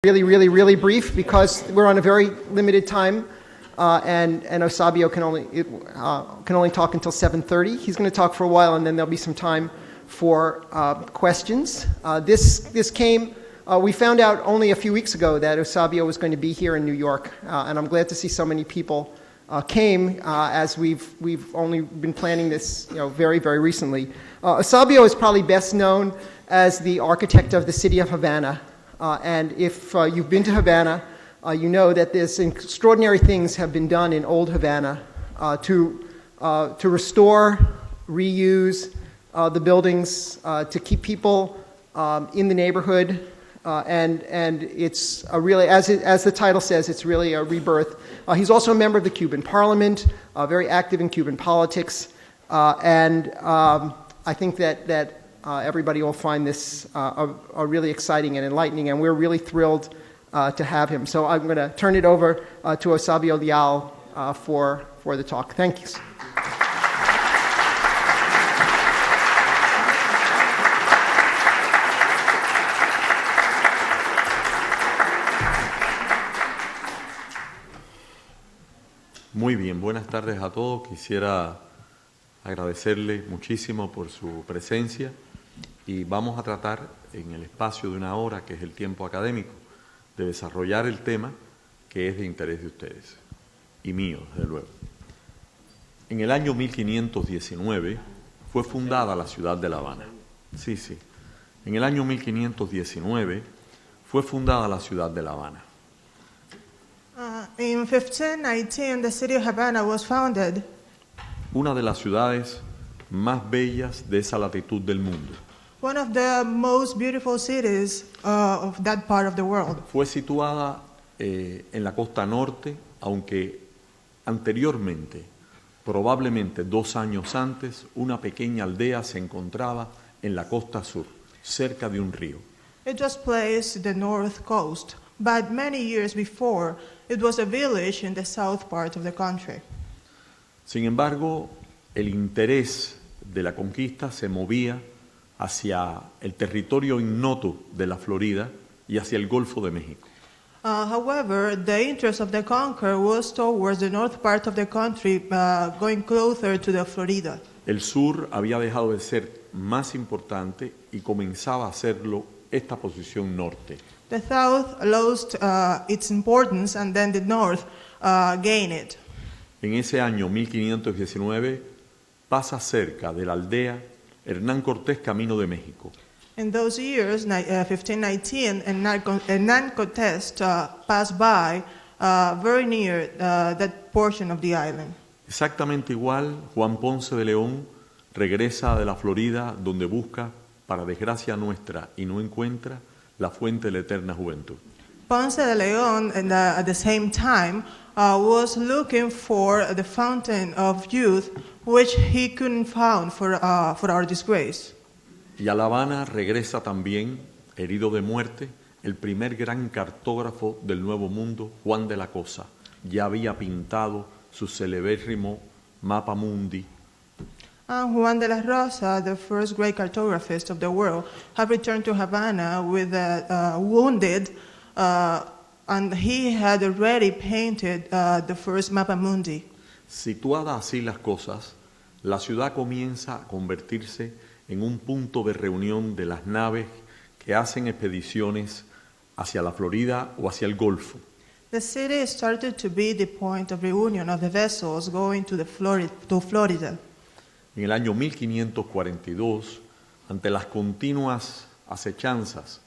Really brief because we're on a very limited time, and Eusebio can only talk until 7:30. He's going to talk for a while, and then there'll be some time for questions. This came. We found out only a few weeks ago that Eusebio was going to be here in New York, and I'm glad to see so many people came as we've only been planning this, very recently. Eusebio is probably best known as the architect of the city of Havana. And if you've been to Havana, you know that there's extraordinary things have been done in old Havana to restore, reuse the buildings, to keep people in the neighborhood, and it's a really, as the title says, it's really a rebirth. He's also a member of the Cuban Parliament, very active in Cuban politics, and I think that everybody will find this a really exciting and enlightening, and we're really thrilled to have him. So I'm going to turn it over to Eusebio Leal for the talk. Thank you. Muy bien, buenas tardes a todos. Quisiera agradecerle muchísimo por su presencia y vamos a tratar en el espacio de una hora, que es el tiempo académico, de desarrollar el tema que es de interés de ustedes y mío, desde luego. En el año 1519 fue fundada la ciudad de La Habana. Sí. En el año 1519 fue fundada la ciudad de La Habana. In 1519, the city of Havana was founded. Una de las ciudades más bellas de esa latitud del mundo. One of the most beautiful cities of that part of the world. Fue situada en la costa norte, aunque anteriormente, probablemente 2 años antes, una pequeña aldea se encontraba en la costa sur, cerca de un río. It was placed in the north coast, but many years before, it was a village in the south part of the country. Sin embargo, el interés de la conquista se movía hacia el territorio ignoto de la Florida y hacia el Golfo de México. However, the interest of the conqueror was towards the north part of the country, going closer to the Florida. El sur había dejado de ser más importante y comenzaba a serlo esta posición norte. The south lost its importance, and then the north gained it. En ese año 1519 pasa cerca de la aldea Hernán Cortés camino de México. In those years, 1519, Hernán Cortés passed by very near that portion of the island. Exactamente igual, Juan Ponce de León regresa de la Florida, donde busca, para desgracia nuestra, y no encuentra la fuente de la eterna juventud. Ponce de León, at the same time, was looking for the fountain of youth, which he couldn't find for our disgrace. Y a La Habana regresa también, herido de muerte, el primer gran cartógrafo del Nuevo Mundo, Juan de la Cosa. Ya había pintado su celebérrimo Mapa Mundi. Juan de la Rosa, the first great cartographist of the world, had returned to Havana with wounded, and he had already painted the first Mapa Mundi. Situada así las cosas, la ciudad comienza a convertirse en un punto de reunión de las naves que hacen expediciones hacia la Florida o hacia el Golfo. The city started to be the point of reunion of the vessels going to Florida. En el año 1542, ante las continuas acechanzas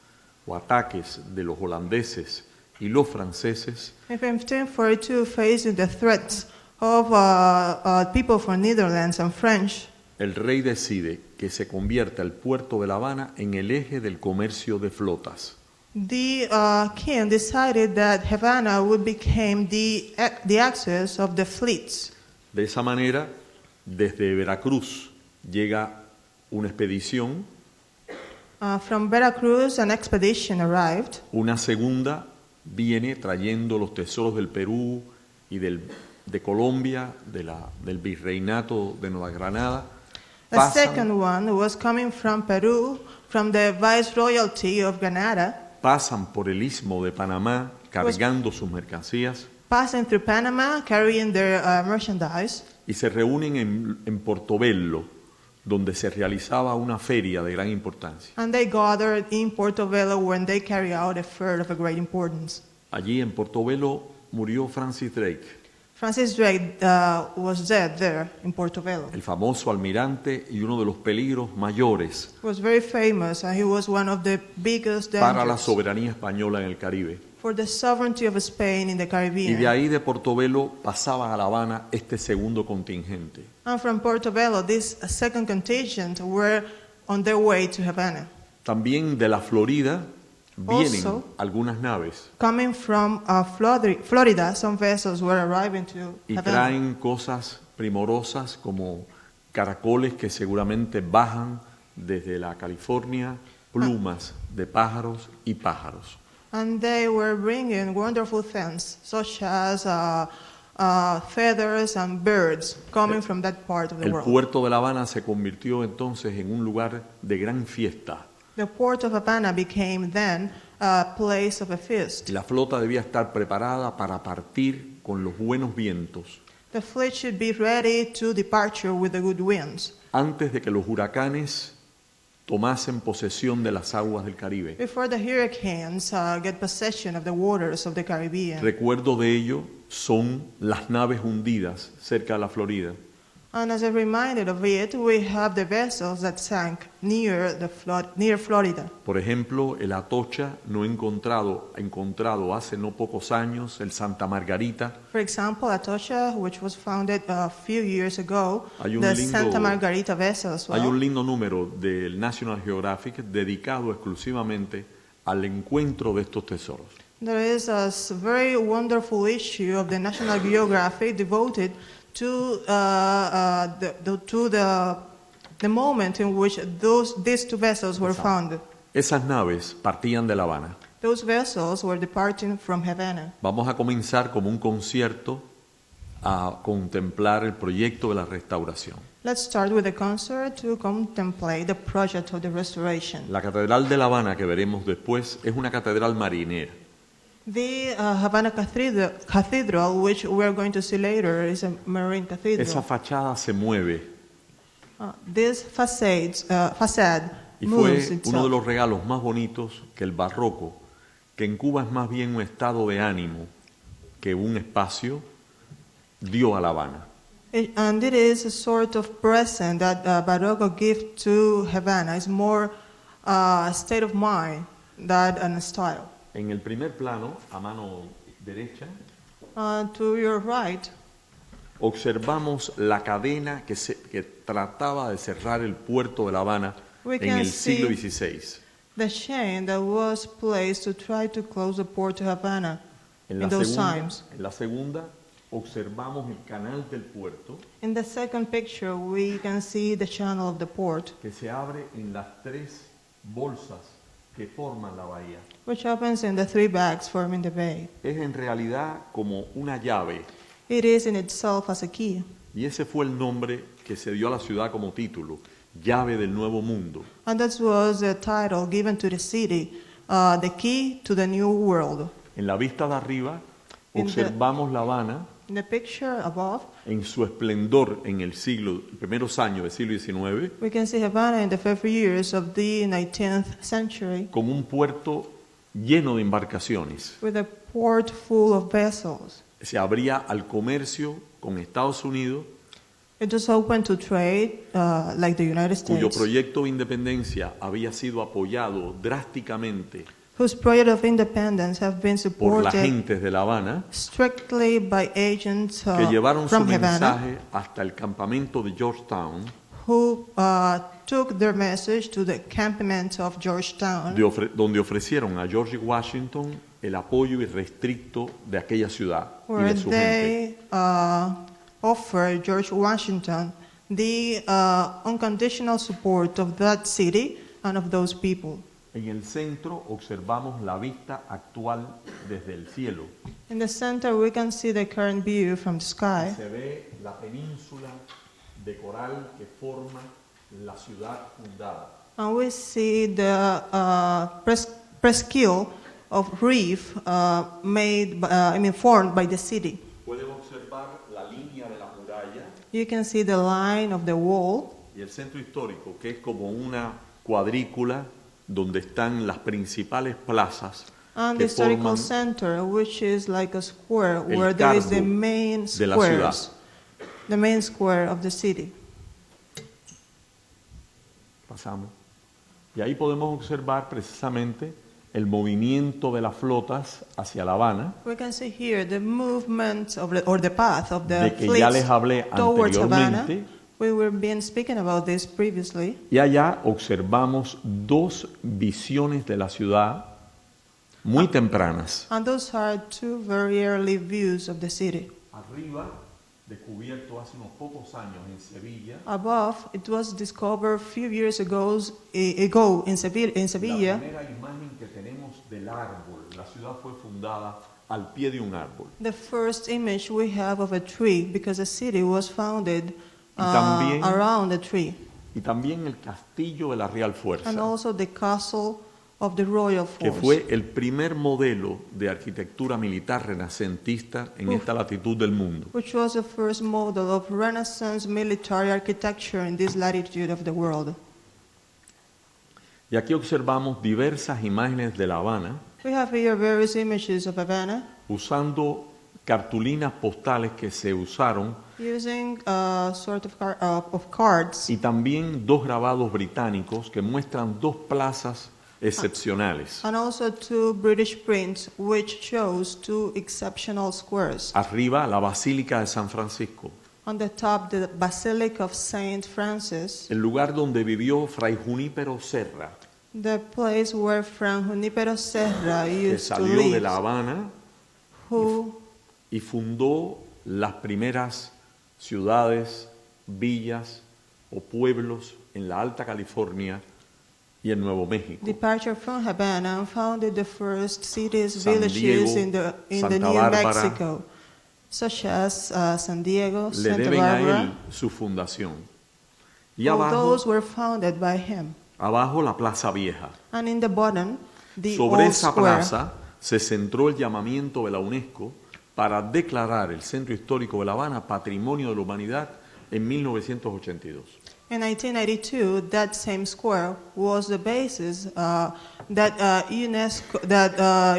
o ataques de los holandeses y los franceses, In 1542, facing the threats of people from Netherlands and French, el rey decide que se convierta el puerto de La Habana en el eje del comercio de flotas. the king decided that Havana would become the axis of the fleets. De esa manera, desde Veracruz llega una expedición, From Veracruz, an expedition arrived. una segunda viene trayendo los tesoros del Perú y de Colombia, del virreinato de Nueva Granada. A second one was coming from Peru, from the Viceroyalty of Granada. pasan por el istmo de Panamá cargando sus mercancías passing through Panama, carrying their merchandise, y se reúnen en Portobello, donde se realizaba una feria de gran importancia. and they gathered in Portobello when they carry out a fair of a great importance. Allí en Portobello murió Francis Drake, Francis Drake was dead there in Portobello. el famoso almirante y uno de los peligros mayores He was very famous, and he was one of the biggest para la dangers soberanía española en el Caribe. for the sovereignty of Spain in the Y de Caribbean. ahí de Portobello pasaban a La Habana este segundo contingente. And from Portobello, this second contingent were on their way to Havana. También de la Florida vienen Also, algunas naves Coming from Florida, some vessels were arriving to y Havana. traen cosas primorosas como caracoles que seguramente bajan desde la California, plumas de pájaros y pájaros. And they were bringing wonderful things, such as feathers and birds coming from that part of the El world. puerto de La Habana se convirtió entonces en un lugar de gran fiesta. The port of Havana became then a place of a feast. La flota debía estar preparada para partir con los buenos vientos The fleet should be ready to departure with the good winds antes de que los huracanes tomasen posesión de las aguas del Caribe. before the hurricanes get possession of the waters of the Caribbean. Recuerdo de ello son las naves hundidas cerca de la Florida. And as a reminder of it, we have the vessels that sank near Florida. Por ejemplo, el Atocha no ha encontrado hace no pocos años el Santa Margarita. For example, Atocha, which was founded a few years ago, Hay un the lindo- Santa Margarita vessel as well. Hay un lindo número del National Geographic dedicado exclusivamente al encuentro de estos tesoros. There is a very wonderful issue of the National Geographic devoted to the moment in which these two vessels were founded. Esas naves partían de La Habana. Those vessels were departing from Havana. Vamos a comenzar como un concierto a contemplar el proyecto de la restauración. Let's start with a concert to contemplate the project of the restoration. La Catedral de La Habana que veremos después es una catedral marinera. The Havana Cathedral, which we are going to see later, is a marine Esa cathedral. fachada se mueve This facade y moves fue uno de itself. los regalos más bonitos que el barroco, que en Cuba es más bien un estado de ánimo que un espacio, dio a La Habana. And it is a sort of present that Barroco gives to Havana. It's more a state of mind than a style. En el primer plano, a mano derecha, To your right, observamos la cadena que trataba de cerrar el puerto de La Habana We en can el siglo see- XVI. the chain that was placed to try to close the port to Havana En in those segunda, times. en la segunda, observamos el canal del puerto In the second picture, we can see the channel of the port, que se abre en las tres bolsas que forman la bahía. which opens in the three bags forming the bay. Es en realidad como una llave, It is in itself as a key. y ese fue el nombre que se dio a la ciudad como título, Llave del Nuevo Mundo. And that was the title given to the city, the key to the new world. En la vista de arriba In the- observamos La Habana In the picture above, en su esplendor en el primeros años del siglo XIX, we can see Havana in the first years of the 19th century como un puerto lleno de embarcaciones. with a port full of vessels. Se abría al comercio con Estados Unidos, It was open to trade, like the United cuyo States, proyecto de independencia había sido apoyado drásticamente whose project of independence have been por las supported gentes de La Habana, strictly by agents que llevaron su from Havana, mensaje hasta el campamento de Georgetown, who took their message to the campament of Georgetown, donde ofrecieron a George Washington el apoyo irrestricto de aquella ciudad y where de su gente. they offered George Washington the unconditional support of that city and of those people. En el centro observamos la vista actual desde el cielo. In the center, we can see the current view from the sky. Se ve la península de coral que forma la ciudad fundada. And we see the presqu'île of reef formed by the city. Pueden observar la línea de la muralla You can see the line of the wall y el centro histórico, que es como una cuadrícula donde están las principales plazas and the que historical forman center, which is like a square el where there is the cardo main de la ciudad. squares, the main square of the city. Pasamos. Y ahí podemos observar precisamente el movimiento de las flotas hacia La Habana, We can see here the movement of or the path of the de que ya les fleets hablé towards Havana. anteriormente. We were been speaking about this previously. Y allá observamos dos visiones de la ciudad muy tempranas. And those are two very early views of the city. Arriba, descubierto hace unos pocos años en Sevilla, Above, it was discovered a few years ago in la Sevilla. primera imagen que tenemos del árbol. La ciudad fue fundada al pie de un árbol. The first image we have of a tree, because the city was founded también- around a tree. Y también el castillo de la Real Fuerza, And also the castle of the royal que force. fue el primer modelo de arquitectura militar renacentista en esta latitud del mundo. Which was the first model of Renaissance military architecture in this latitude of the world. Y aquí observamos diversas imágenes de La Habana We have here various images of Havana usando cartulinas postales que se usaron using a sort of cards y también dos grabados británicos que muestran dos plazas excepcionales. and also two British prints which shows two exceptional squares. Arriba, la Basílica de San Francisco, On the top, the Basilica of Saint Francis, el lugar donde vivió Fray Junípero Serra, the place where Fray Junípero Serra que used to salió de live, La Habana who y fundó las primeras ciudades, villas o pueblos en la Alta California y en Nuevo México. departed from Havana and founded the first cities, San villages Diego, in the Santa New Bárbara. Mexico, such as San Diego, Le Santa deben a él Barbara. su fundación. Y All abajo, those were founded by him. abajo la Plaza Vieja. And in the bottom, the Sobre old esa square. plaza se centró el llamamiento de la UNESCO para declarar el Centro Histórico de La Habana Patrimonio de la Humanidad en 1982. In 1992, that same square was the basis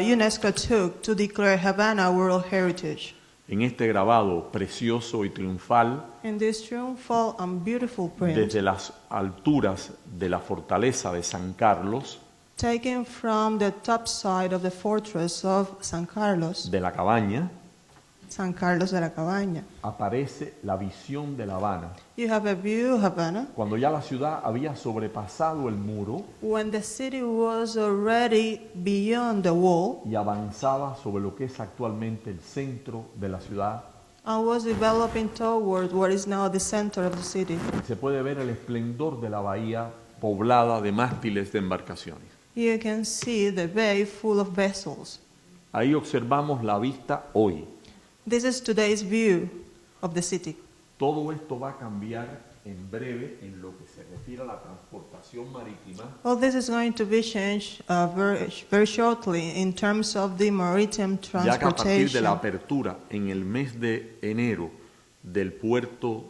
UNESCO took to declare Havana World Heritage. En este grabado precioso y triunfal, In this triumphal and beautiful print, desde las alturas de la fortaleza de San Carlos, taken from the top side of the fortress of San Carlos de la Cabaña, de la Cabaña, aparece la visión de La Habana. you have a view of Havana Cuando ya la ciudad había sobrepasado el muro when the city was already beyond the wall y avanzaba sobre lo que es actualmente el centro de la ciudad, and was developing toward what is now the center of the city. se puede ver el esplendor de la bahía poblada de mástiles de embarcaciones. You can see the bay full of vessels. Ahí observamos la vista hoy. This is today's view of the city. Todo esto va a cambiar en breve en lo que se refiere a la transportación marítima, All this is going to be changed very shortly in terms of the maritime ya que a partir de la transportation. apertura en el mes de enero del puerto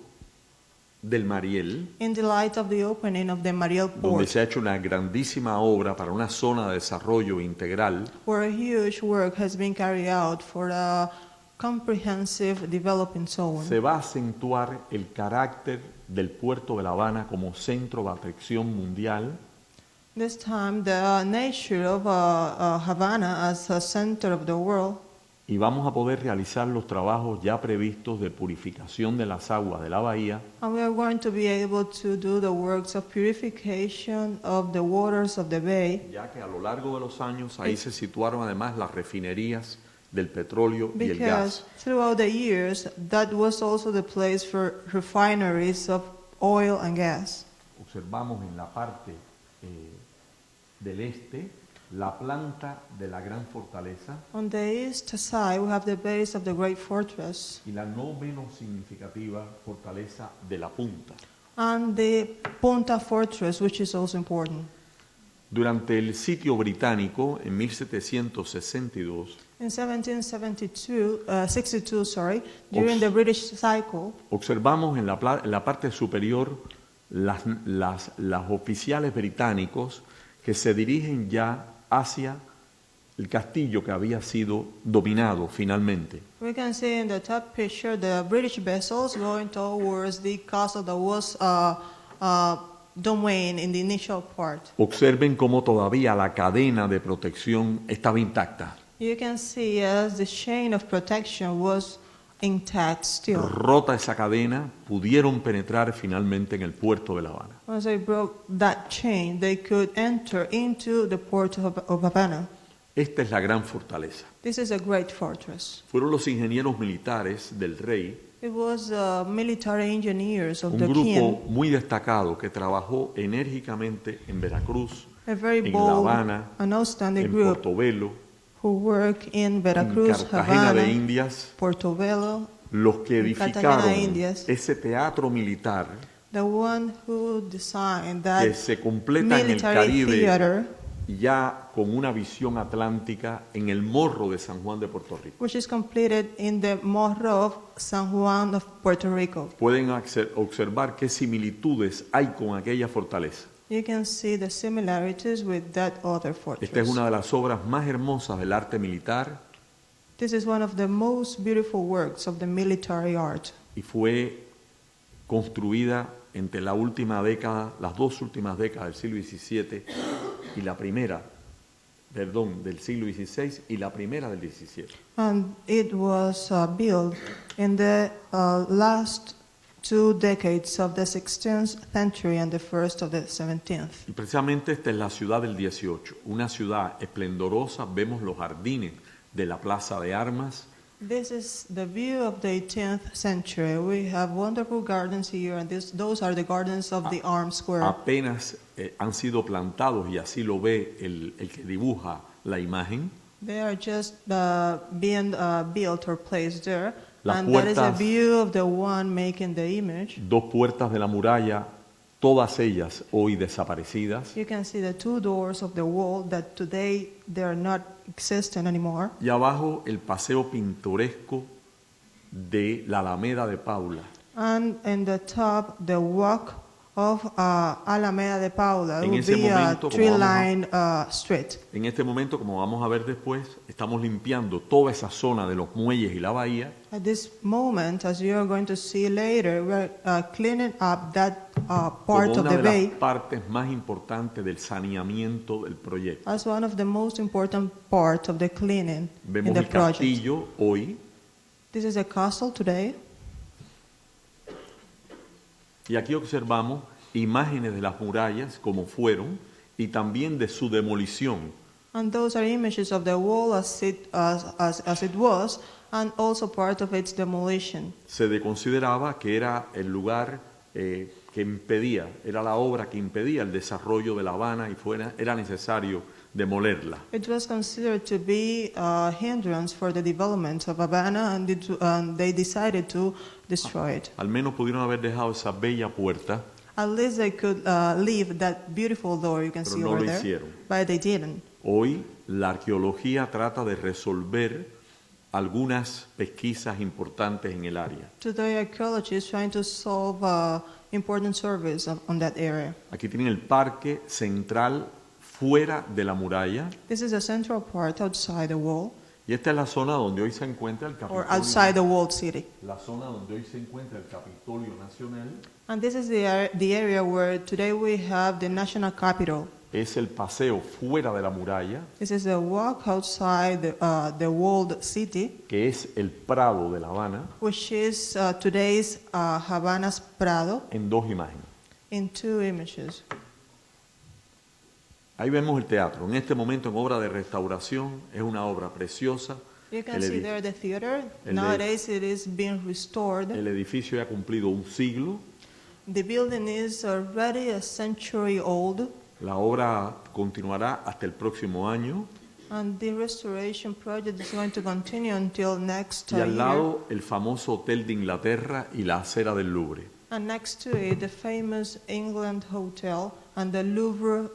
del Mariel, In the light of the opening of the Mariel donde port, se ha hecho una grandísima obra para una zona de desarrollo integral, where a huge work has been carried out for a comprehensive developing zone, se va a acentuar el carácter del puerto de La Habana como centro de atracción mundial this time the nature of Havana as a center of the world, y vamos a poder realizar los trabajos ya previstos de purificación de las aguas de la bahía, and we are going to be able to do the works of purification of the waters of the bay, ya que a lo largo de los años ahí se situaron además las refinerías del petróleo y el because gas. throughout the years that was also the place for refineries of oil and gas. Observamos en la parte del este la planta de la gran fortaleza On the east side we have the base of the great fortress y la no menos significativa fortaleza de la punta. and the Punta fortress, which is also important. Durante el sitio británico, en 1762, In 1762, during the British cycle, observamos en la parte superior los oficiales británicos que se dirigen ya hacia el castillo que había sido dominado finalmente. we can see in the top picture the British vessels going towards the castle that was domain in the initial part. Observen cómo todavía la cadena de protección estaba intacta. You can see as the chain of protection was intact still. Rota esa cadena, pudieron penetrar finalmente en el puerto de La Habana. Once they broke that chain, they could enter into the port of Havana. Esta es la gran fortaleza. This is a great fortress. Fueron los ingenieros militares del rey, It was military engineers of un the grupo king, muy destacado que trabajó enérgicamente en Veracruz, a very en La bold Habana, and outstanding en group Portobelo, who work in en Veracruz, Cartagena de Havana, Indias, Portobelo, los que en edificaron Cartagena, Indias. ese teatro militar the one who designed que that se completa en el military Caribe theater, ya con una visión atlántica en el morro de San Juan de Puerto Rico. which is completed in the Morro of San Juan of Puerto Rico. Pueden observar qué similitudes hay con aquella fortaleza. You can see the similarities with that other fortress. Esta es una de las obras más hermosas del arte militar This is one of the most beautiful works of the military art. y fue construida entre la última década, las dos últimas décadas del siglo XVII y la primera, del siglo XVI y la primera del XVII. And it was built in the last 2 decades of the 16th century and the first of the 17th. Y precisamente esta es la ciudad del 18, una ciudad esplendorosa, vemos los jardines de la Plaza de Armas, This is the view of the 18th century. We have wonderful gardens here, and those are the gardens of the Arms Square. apenas han sido plantados y así lo ve el que dibuja la imagen. They are just being built or placed there, Las and that is a puertas- view of the one making the image. Dos puertas de la muralla, todas ellas hoy desaparecidas. You can see the 2 doors of the wall that today they are not existing anymore. Y abajo el paseo pintoresco de la Alameda de Paula. And in the top, the walk of Alameda de Paula. It En will ese be a momento, como vamos a- 3-line street. En este momento, como vamos a ver después, estamos limpiando toda esa zona de los muelles y la bahía At this moment, as you are going to see later, we're cleaning up that part como of una the de bay las partes más importantes del saneamiento del proyecto. as one of the most important part of the cleaning in Vemos the el project. castillo hoy This is a castle today, y aquí observamos imágenes de las murallas como fueron y también de su demolición. and those are images of the wall as it was, and also part of its demolition. Se consideraba que era el lugar que impedía, era la obra que impedía el desarrollo de La Habana y era necesario demolerla. It was considered to be a hindrance for the development of Havana, and they decided to destroy it. Al menos pudieron haber dejado esa bella puerta, At least they could leave that beautiful door you can pero see no over lo there, hicieron. but they didn't. Hoy la arqueología trata de resolver algunas pesquisas importantes en el área. Today, archaeology is trying to solve important surveys on that area. Aquí tienen el parque central fuera de la muralla This is a central part outside the wall, y esta es la zona donde hoy se encuentra el or Capitolio, outside the walled city. la zona donde hoy se encuentra el Capitolio Nacional. And this is the area where today we have the national capital. Es el paseo fuera de la muralla, This is a walk outside the walled city, que es el Prado de La Habana, which is today's Havana's Prado, en dos imágenes. in 2 images. Ahí vemos el teatro. En este momento en obra de restauración, es una obra preciosa. You can El see edi- there the theater. el Nowadays it is being restored. El edificio ya ha cumplido un siglo. The building is already a century old, La obra continuará hasta el próximo año. and the restoration project is going to continue until next Y al year. lado el famoso Hotel de Inglaterra y la acera del Louvre. And next to it, the famous England Hotel and the Louvre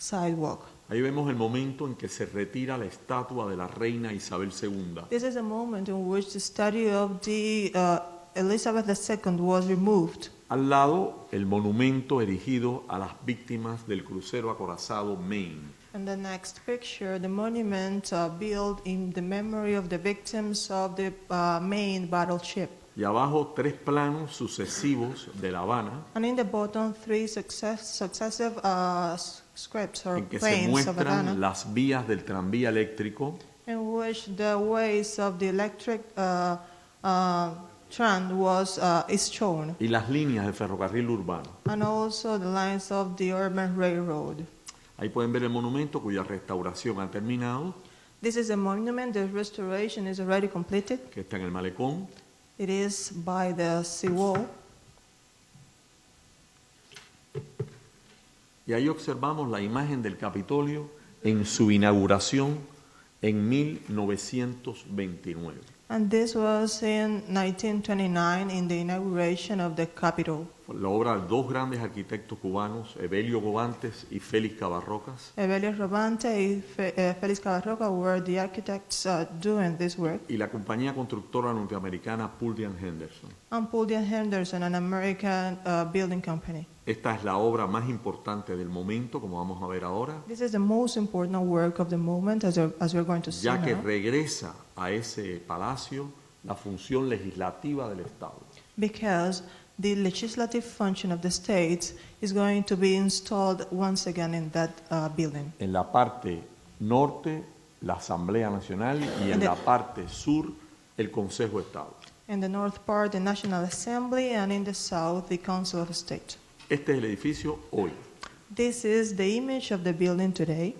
sidewalk. Ahí vemos el momento en que se retira la estatua de la reina Isabel II. This is a moment in which the statue of the Elizabeth II was removed. Al lado, el monumento erigido a las víctimas del crucero acorazado Maine. And the next picture, the monument built in the memory of the victims of the main battleship. Y abajo, 3 planos sucesivos de La Habana And in the bottom, 3 successive scripts or en que se planes of Havana, muestran las vías del tranvía eléctrico in which the ways of the electric trend is shown, y las líneas de ferrocarril urbano. and also the lines of the urban railroad. Ahí pueden ver el monumento cuya restauración ha terminado, This is a monument. The restoration is already completed. que está en el malecón. It is by the seawall. Y ahí observamos la imagen del Capitolio en su inauguración en 1929. And this was in 1929 in the inauguration of the Capitol. Fue la obra de 2 grandes arquitectos cubanos, Evelio Gobantes y Félix Cabarrocas, Evelio Robante and Félix Cabarroca were the architects doing this work. y la compañía constructora norteamericana Puldian Henderson. And Puldian Henderson, an American building company. Esta es la obra más importante del momento, como vamos a ver ahora, This is the most important work of the moment, as we're going to see ya que now, regresa a ese palacio la función legislativa del Estado. because the legislative function of the states is going to be installed once again in that building. En la parte norte, la Asamblea Nacional, y en De- la parte sur, el Consejo de Estado. In the north part, the National Assembly, and in the south, the Council of State. Este es el edificio hoy. This is the image of the building today.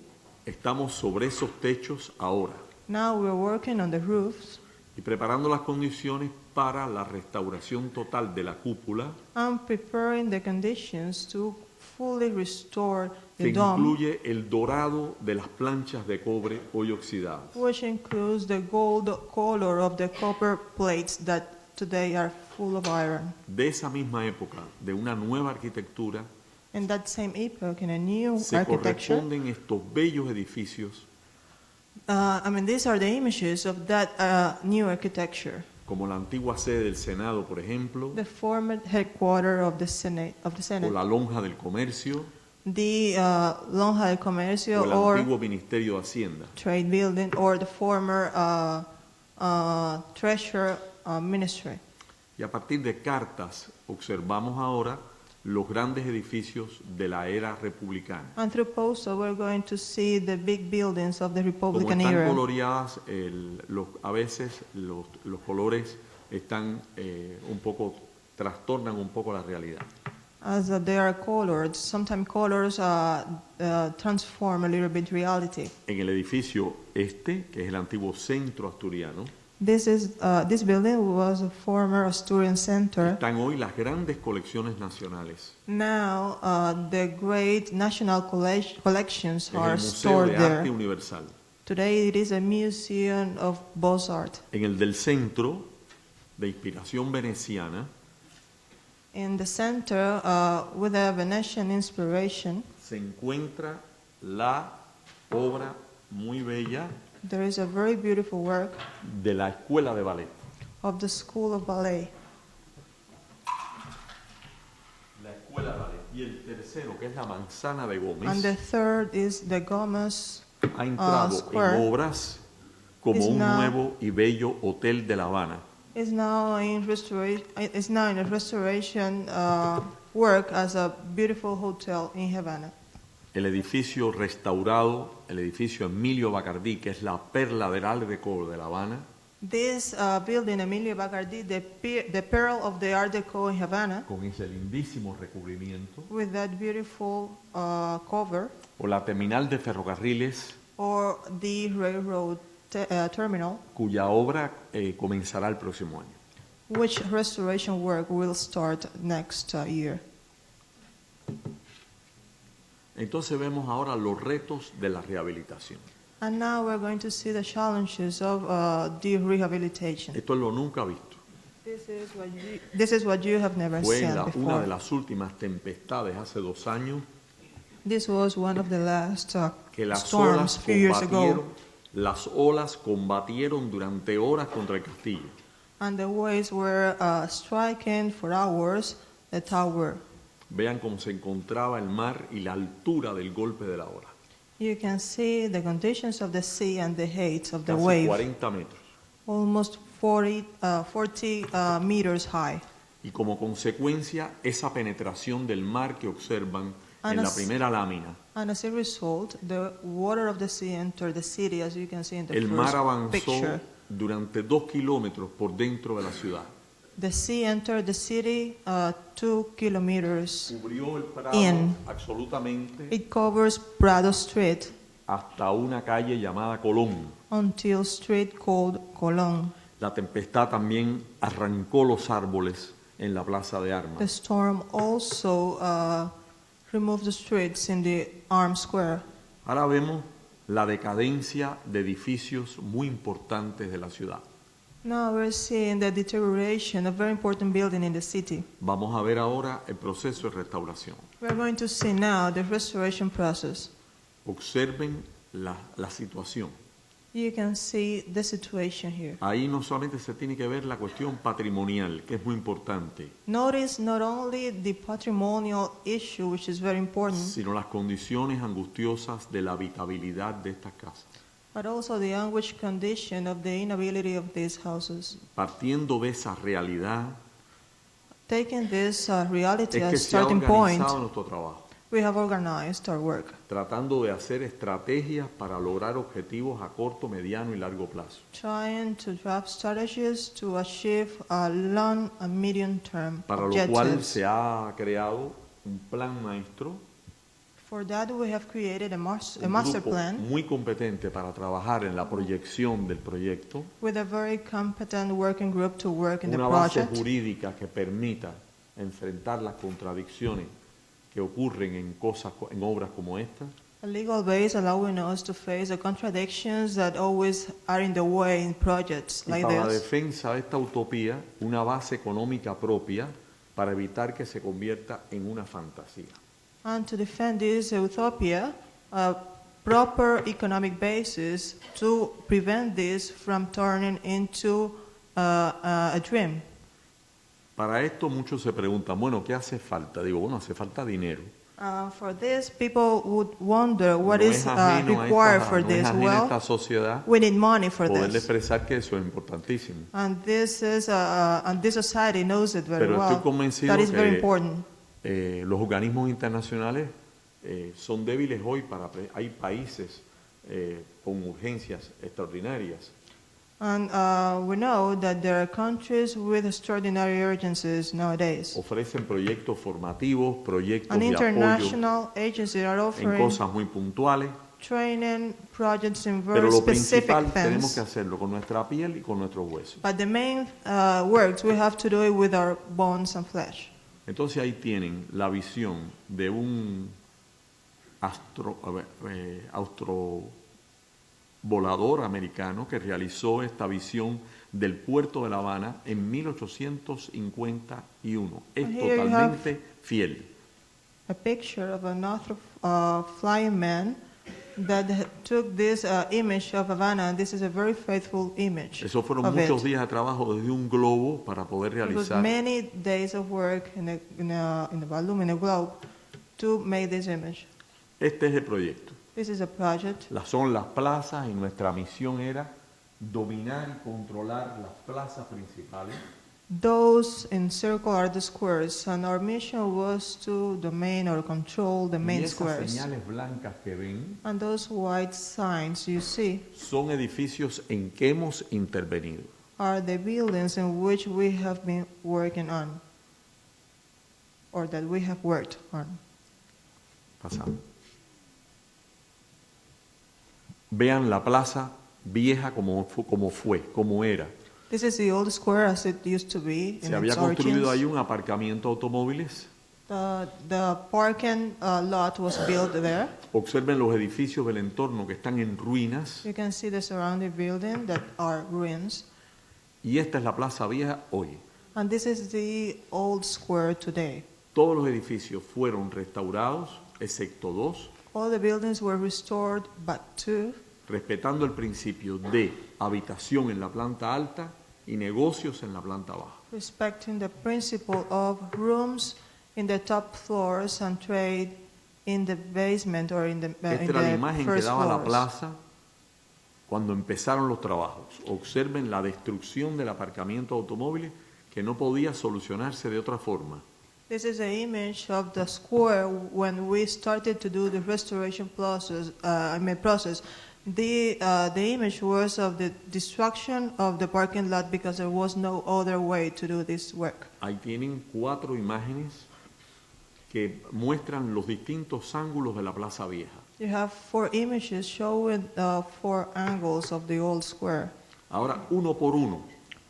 Estamos sobre esos techos ahora Now we're working on the roofs y preparando las condiciones para la restauración total de la cúpula, and preparing the conditions to fully restore que the dome, incluye el dorado de las planchas de cobre hoy oxidadas. which includes the gold color of the copper plates that today are full of iron. De esa misma época, de una nueva arquitectura, In that same epoch, in a new se architecture, corresponden estos bellos edificios these are the images of that new architecture. como la antigua sede del Senado, por ejemplo, The former headquarters of the o Senate, la Lonja del Comercio, the Lonja del Comercio o el or antiguo Ministerio de Hacienda. Trade Building, or the former Treasury Ministry. Y a partir de cartas observamos ahora los grandes edificios de la era republicana. And through postal, we're going to see the big buildings of the Como Republican están era. coloreadas, a veces los colores están un poco, trastornan un poco la realidad. As they are colored, sometimes colors transform a little bit reality. En el edificio este, que es el antiguo centro asturiano, This building was a former Asturian center. están hoy las grandes colecciones nacionales. Now, the great national collections Es el are Museo stored de there. Arte Universal. Today, it is a museum of Beaux-Arts. En el del centro, de inspiración veneciana, In the center, with a Venetian inspiration, se encuentra la obra muy bella there is a very beautiful work de la Escuela de Ballet. of the School of Ballet. La Escuela de Ballet. Y el tercero, que es la Manzana de And Gómez, the third is the Gomez ha entrado Square. en obras como Is un now- nuevo y bello hotel de La Habana, is now in restoration. Is now in a restoration work as a beautiful hotel in Havana. el edificio restaurado, el edificio Emilio Bacardí, que es la perla del Art Deco de La Habana, This building, Emilio Bacardi, the pearl of the Art Deco in Havana, con ese lindísimo recubrimiento, with that beautiful cover, o la terminal de ferrocarriles, or the railroad terminal, cuya obra comenzará el próximo año. which restoration work will start next year. Entonces vemos ahora los retos de la rehabilitación. And now we're going to see the challenges of the rehabilitation. Esto es lo nunca visto. This is what you have never Fue seen una de before. las últimas tempestades hace 2 años This was one of the last que las storms a few years ago, las olas combatieron durante horas contra el castillo. and the waves were striking for hours the tower. Vean cómo se encontraba el mar y la altura del golpe de la ola. You can see the conditions of the sea and the height of the Casi wave, 40 metros. almost 40 meters high. Y como consecuencia, esa penetración del mar que observan en la primera lámina, And as a result, the water of the sea entered the city, as you can see in the el mar first avanzó picture. durante 2 kilómetros por dentro de la ciudad. The sea entered the city 2 kilometers. Cubrió el Prado In. absolutamente It covers Prado Street hasta una calle llamada Colón. until street called Colón. La tempestad también arrancó los árboles en la plaza de The armas. storm also removed the streets in the Arm Square. Ahora vemos la decadencia de edificios muy importantes de la ciudad. Now we're seeing the deterioration of a very important building in the city. Vamos a ver ahora el proceso de restauración. We're going to see now the restoration process. Observen la situación. You can see the situation here. Ahí no solamente se tiene que ver la cuestión patrimonial, que es muy importante, Notice not only the patrimonial issue, which is very important, sino las condiciones angustiosas de la habitabilidad de estas casas. but also the anguish condition of the inability of these houses. Partiendo de esa realidad, Taking this reality es que as se ha starting point, organizado nuestro trabajo, we have organized our work, tratando de hacer estrategias para lograr objetivos a corto, mediano y largo plazo. trying to draft strategies to achieve a long and medium term Para lo cual objectives. se ha creado un plan maestro, For that, we have created a un master grupo plan muy competente para trabajar en la proyección del proyecto, with a very competent working group to work in the una base project, jurídica que permita enfrentar las contradicciones que ocurren en obras como esta, a legal base allowing us to face the contradictions that always are in the way in projects y like para la this, defensa de esta utopía una base económica propia para evitar que se convierta en una fantasía. and to defend this utopia, a proper economic basis to prevent this from turning into a dream. Para esto muchos se preguntan, bueno, ¿qué hace falta? Digo, bueno, hace falta dinero. For this, people would wonder what No is es ajeno a required esta- for no es this. ajeno a esta Well, sociedad we need money for poderle this. expresar que eso es importantísimo. And this is, and this society knows it very Pero estoy well. convencido That is very que important. los organismos internacionales son débiles hoy hay países con urgencias extraordinarias. And we know that there are countries with extraordinary urgencies nowadays. Ofrecen proyectos formativos, proyectos And de apoyo international agencies are en offering cosas muy puntuales, training projects in pero very lo specific principal tenemos things. que hacerlo con nuestra piel y con nuestros huesos. But the main works, we have to do it with our bones and flesh. Entonces ahí tienen la visión de un astrovolador americano que realizó esta visión del puerto de La Habana en 1851. Es And here you totalmente fiel. A picture of an flying man that took this image of Havana, and this is a very faithful image Eso fueron of muchos it. días de trabajo desde un globo para poder It was realizar. many days of work in the volume, in the globe, to make this image. Este es el proyecto. This is a project. Son las plazas y nuestra misión era dominar y controlar las plazas principales. Those in circle are the squares, and our mission was to domain or control the Y main esas squares. señales blancas que ven And those white signs you see son edificios en que hemos intervenido. are the buildings in which we have been working on, or that we have worked on. Pasamos. Vean la plaza vieja como era. This is the old square as it used to be in Se había its construido ahí origins. un aparcamiento de automóviles. The parking lot was built there. Observen los edificios del entorno que están en ruinas. You can see the surrounding building that are ruins. Y esta es la plaza vieja hoy. And this is the old square today. Todos los edificios fueron restaurados excepto 2, All the buildings were restored but 2, respetando el principio de habitación en la planta alta y negocios en la planta baja. respecting the principle of rooms in the top floors and trade in the basement or in the Esta era la imagen que first daba la floors. plaza cuando empezaron los trabajos. Observen la destrucción del aparcamiento de automóviles que no podía solucionarse de otra forma. This is an image of the square when we started to do the restoration process. The image was of the destruction of the parking lot because there was no other way to do this work. Ahí tienen 4 imágenes que muestran los distintos ángulos de la Plaza Vieja. You have 4 images showing 4 angles of the old square. Ahora, uno por uno,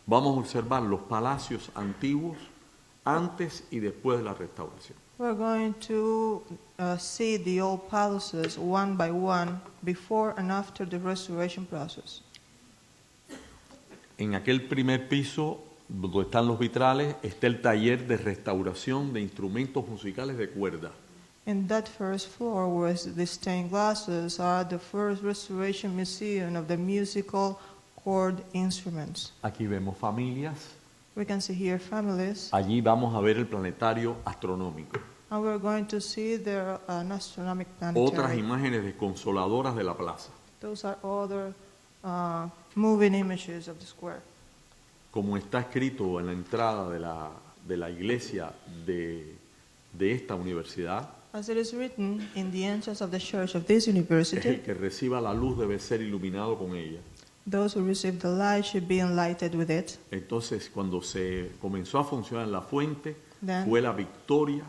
vamos a observar los palacios antiguos antes y después de la restauración. We're going to see the old palaces one by one before and after the restoration process. En aquel primer piso, donde están los vitrales, está el taller de restauración de instrumentos musicales de cuerda. In that first floor where the stained glasses are the first restoration museum of the musical chord instruments. Aquí vemos familias. We can see here families, Allí vamos a ver el planetario astronómico. and we're going to see their an astronomic Otras planetary. imágenes desconsoladoras de la plaza. Those are other moving images of the square. Como está escrito en la entrada de la iglesia de esta universidad, As it is written in the entrance of the church of this es el university, que reciba la luz debe ser iluminado con ella. those who receive the light should be enlightened with it. Entonces, cuando se comenzó a funcionar la fuente, Then- fue la victoria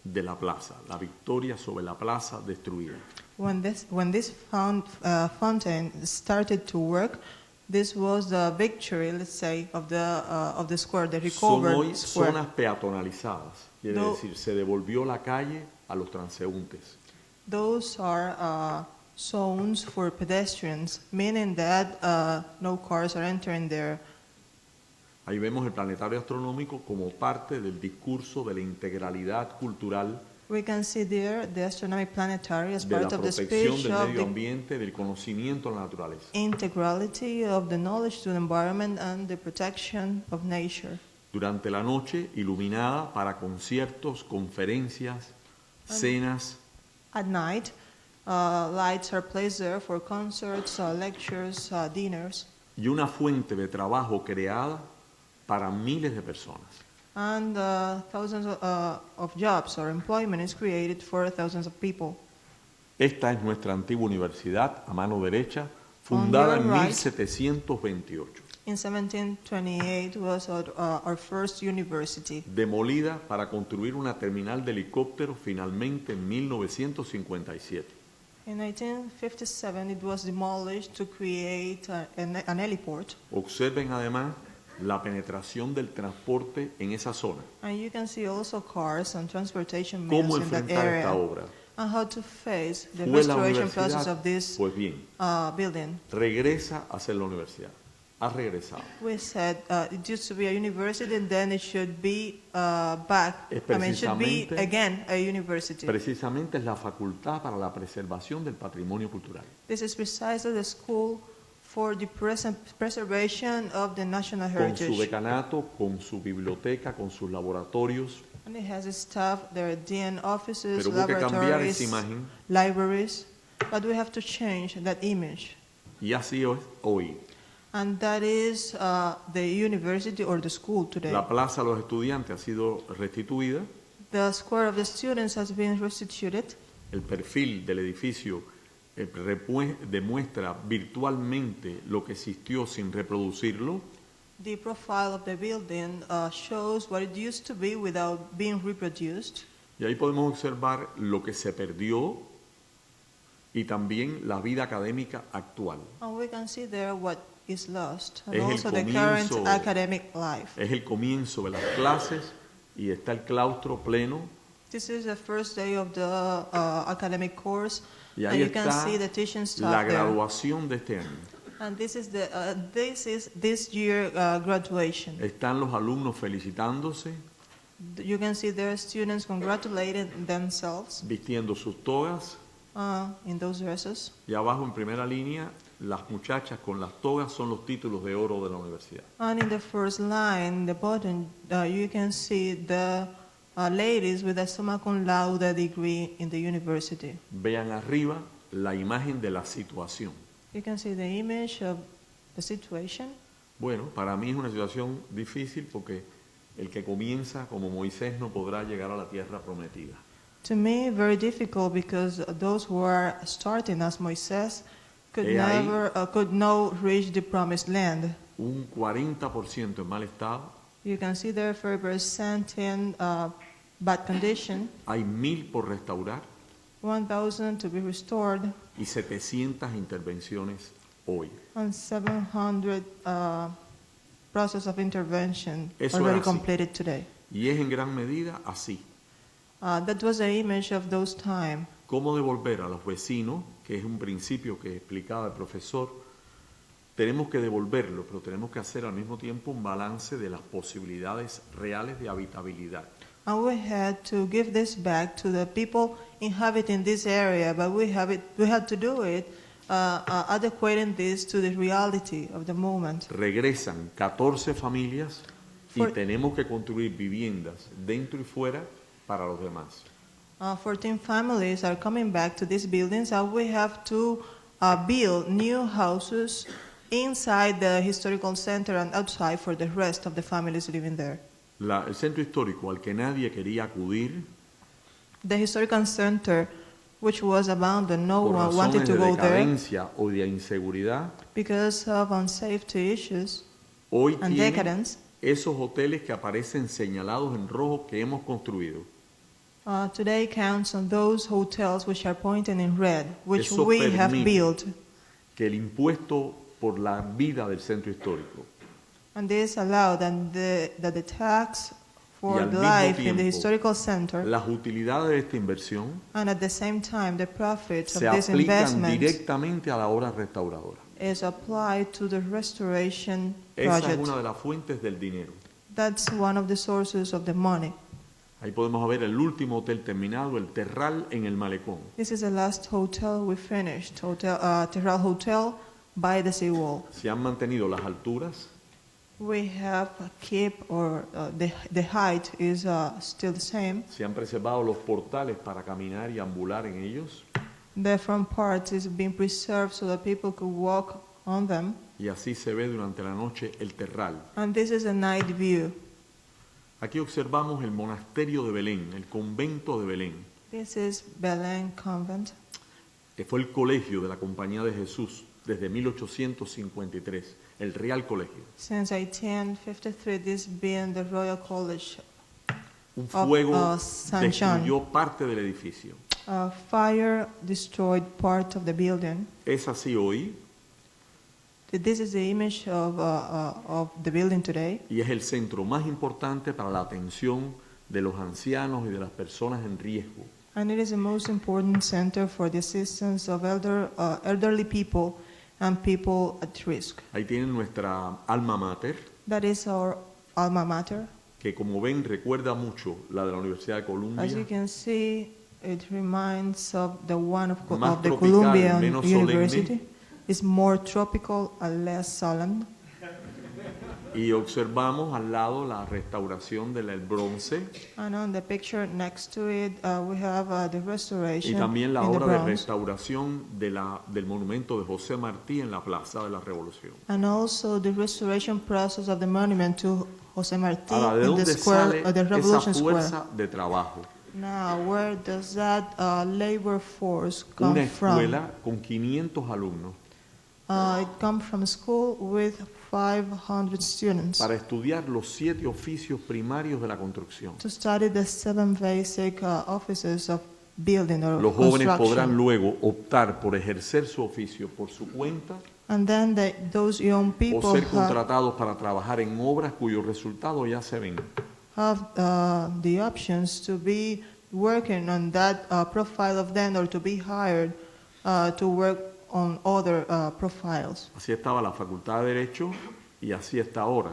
de la plaza, la victoria sobre la plaza destruida. When this fountain started to work, this was the victory, let's say, of the square, the Son recovered hoy square. zonas peatonalizadas, quiere No. decir, se devolvió la calle a los transeúntes. Those are zones for pedestrians, meaning that no cars are entering there. Ahí vemos el planetario astronómico como parte del discurso de la integralidad cultural, We can see there the astronomic planetary as de la part of the protección speech del of medio the ambiente, del conocimiento de la naturaleza. integrality of the knowledge to the environment and the protection of nature. Durante la noche, iluminada para conciertos, conferencias, cenas, At night, lights are placed there for concerts, lectures, dinners, y una fuente de trabajo creada para miles de personas. and thousands of jobs or employment is created for thousands of people. Esta es nuestra antigua universidad, a mano derecha, fundada On en your right. 1728, In 1728 was our first university. demolida para construir una terminal de helicópteros finalmente en 1957. In 1957, it was demolished to create an heliport. Observen además la penetración del transporte en esa zona. And you can see also cars and transportation ¿Cómo mills in that enfrentar esta area. obra? And how to face the ¿Fue la restoration process universidad? of this Pues bien, building. regresa a ser la universidad. Ha regresado. We said it used to be a university, and then it should be back. Es I mean, it should be precisamente- again a university. Precisamente es la facultad para la preservación del patrimonio cultural. This is precisely the school for the preservation of the national Con su heritage. decanato, con su biblioteca, con sus laboratorios. And it has staff, there are DN offices, Pero hubo que cambiar esa laboratories, imagen libraries, but we have to change that image. y así es hoy. And that is the university or the school today. La plaza de los estudiantes ha sido restituida. The square of the students has been restituted. El perfil del edificio demuestra virtualmente lo que existió sin reproducirlo. The profile of the building shows what it used to be without being reproduced. Y ahí podemos observar lo que se perdió y también la vida académica actual. And we can see there what is lost, and Es el also the current comienzo- academic life. Es el comienzo de las clases y está el claustro pleno. This is the first day of the academic course, Y and ahí you can está see the teaching la staff there. graduación de este año. And this is this year graduation. Están los alumnos felicitándose, You can see their students congratulating themselves vistiendo sus togas, in those dresses. y abajo en primera línea, las muchachas con las togas son los títulos de oro de la universidad. And in the first line, the bottom, you can see the ladies with a summa cum laude degree in the university. Vean arriba la imagen de la situación. You can see the image of the situation. Bueno, para mí es una situación difícil porque el que comienza como Moisés no podrá llegar a la tierra prometida. To me, very difficult because those who are starting as Moises could ahí. could not reach the promised land. Un 40% en mal estado, You can see there 30% in bad condition, hay 1.000 por restaurar 1,000 to be restored, y 700 intervenciones hoy. and 700 process of intervention Eso already era así. completed today. Y es en gran medida así. That was the image of those times. ¿Cómo devolver a los vecinos, que es un principio que explicaba el profesor? Tenemos que devolverlo, pero tenemos que hacer al mismo tiempo un balance de las posibilidades reales de habitabilidad. And we had to give this back to the people inhabiting this area, but we had to do it adequating this to the reality of the moment. Regresan 14 familias y For- tenemos que construir viviendas dentro y fuera para los demás. 14 families are coming back to these buildings, and we have to build new houses inside the historical center and outside for the rest of the families living there. El centro histórico al que nadie quería acudir The historical center, which was abandoned, no por one wanted razones to de go there decadencia o de inseguridad, because of unsafety issues hoy and tiene decadence. esos hoteles que aparecen señalados en rojo que hemos construido. Today counts on those hotels which are pointed in red, which Eso we have permite built. Que el impuesto por la vida del centro histórico And this allowed that the tax y for al the mismo life in the tiempo historical center, las utilidades de esta inversión and at the same time the profits of se this aplican investment directamente a la obra restauradora. is applied to the restoration Esa es project. una de las fuentes del dinero. That's one of the sources of the money. Ahí podemos ver el último hotel terminado, el Terral en el Malecón. This is the last hotel we finished, Terral Hotel by the seawall. Se han mantenido las alturas, We have kept, or the height is still the same. se han preservado los portales para caminar y ambular en ellos, The front part is being preserved so that people could walk on them. y así se ve durante la noche el Terral. And this is a night view. Aquí observamos el monasterio de Belén, el convento de Belén, This is Belén Convent. que fue el colegio de la Compañía de Jesús desde 1853, el Real Colegio. Since 1853, this being the Royal College. Un Of, fuego San John. destruyó parte del edificio. Fire destroyed part of the building. Es así hoy This is the image of the building today. y es el centro más importante para la atención de los ancianos y de las personas en riesgo. And it is the most important center for the assistance of elderly people and people at risk. Ahí tienen nuestra alma mater, That is our alma mater. que como ven recuerda mucho la de la Universidad de As you Columbia, can see, it reminds of the one of Más the tropical, Columbian menos University. solemne. It's more tropical and less solemn. y observamos al lado la restauración del bronce And on the picture next to it, we have the y restoration también la in the obra de bronze. restauración del monumento de José Martí en la Plaza de la Revolución. And also the restoration process of the monument to José Martí Ahora, ¿de in dónde the sale square, the esa Revolution Square. fuerza de trabajo? Now, where does that labor force Una come from? escuela con 500 alumnos It comes from a school with 500 students para estudiar los 7 oficios primarios de la construcción. to study the 7 basic offices of building or Los jóvenes construction. podrán luego optar por ejercer su oficio por su cuenta And then those young o people ser contratados para trabajar en obras cuyos resultados ya se ven. have the options to be working on that profile of them or to be hired to work on other profiles. Así estaba la Facultad de Derecho y así está ahora.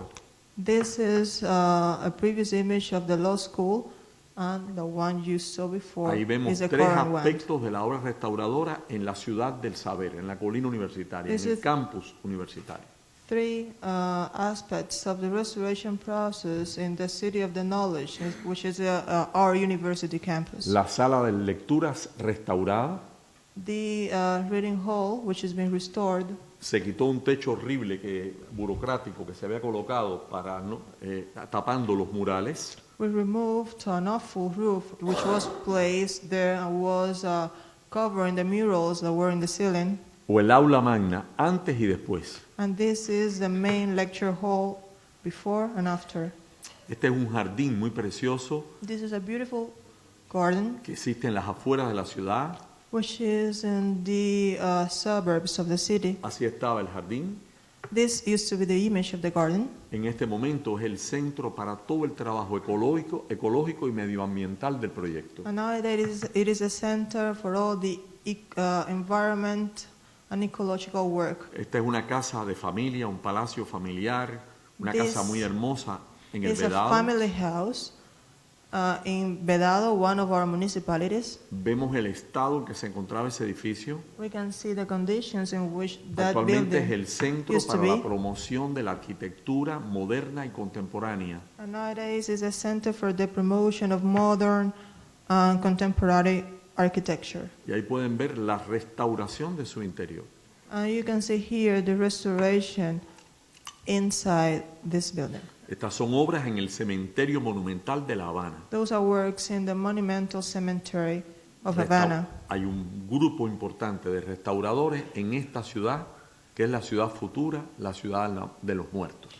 This is a previous image of the law school, and the one you saw before Ahí vemos is the tres current one. aspectos de la obra restauradora en la ciudad del saber, en la colina universitaria, This en el is- campus universitario. Three aspects of the restoration process in the city of the knowledge, which is our university campus. La sala de lecturas restaurada, The reading hall, which has been restored, se quitó un techo horrible burocrático que se había colocado para tapando los murales. we removed an awful roof which was placed there and was covering the murals that were in the ceiling. O el aula magna, antes y después. And this is the main lecture hall before and after. Este es un jardín muy precioso This is a beautiful garden que existe en las afueras de la ciudad. which is in the suburbs of the city. Así estaba el jardín. This used to be the image of the garden. En este momento es el centro para todo el trabajo ecológico y medioambiental del proyecto. And nowadays it is a center for all the environment and ecological work. Esta es una casa de familia, un palacio familiar, una This casa muy hermosa en el It's a Vedado. family house in Vedado, one of our municipalities. Vemos el estado en que se encontraba ese edificio. We can see the conditions in which that Actualmente es building el centro used to para la be. promoción de la arquitectura moderna y contemporánea. And nowadays is a center for the promotion of modern and contemporary architecture. Y ahí pueden ver la restauración de su interior. And you can see here the restoration inside this building. Estas son obras en el cementerio monumental de La Habana. Those are works in the monumental cemetery of Havana. Hay un grupo importante de restauradores en esta ciudad, que es la ciudad futura, la ciudad de los muertos.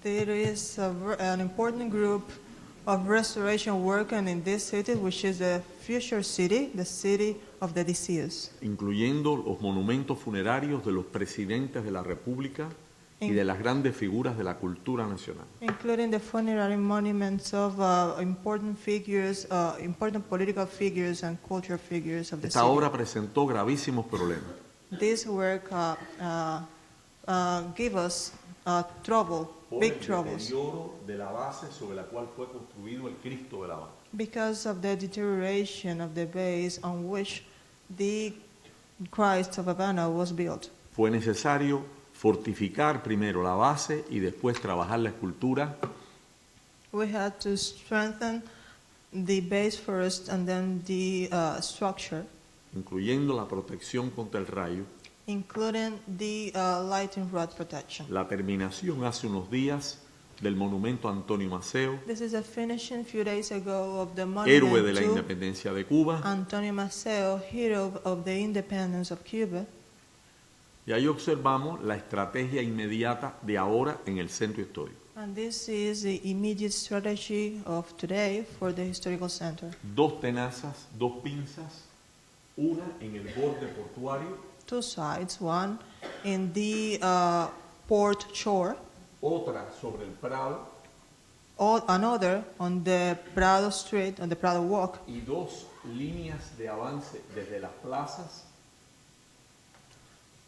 There is an important group of restoration working in this city, which is the future city, the city of the deceased, Incluyendo los monumentos funerarios de los presidentes de la República y de las grandes figuras de la cultura nacional. including the funerary monuments of important figures, important political figures and cultural figures of the Esta city. obra presentó gravísimos problemas. This work gave us trouble, big troubles, deterioro de la base sobre la cual fue construido el Cristo de la Habana. because of the deterioration of the base on which the Christ of Havana was built. Fue necesario fortificar primero la base y después trabajar la escultura We had to strengthen the base first and then the structure, incluyendo la protección contra el rayo. including the lighting rod protection. La terminación hace unos días del monumento a Antonio Maceo, This is a finishing a few days ago of the héroe de monument la to independencia de Cuba, Antonio Maceo, hero of the independence of Cuba. y ahí observamos la estrategia inmediata de ahora en el centro histórico. And this is the immediate strategy of today for the historical center. Dos tenazas, dos pinzas, una en el borde portuario, Two sides, one in the port shore, otra sobre el Prado another on the Prado Street, on the Prado Walk, y dos líneas de avance desde las plazas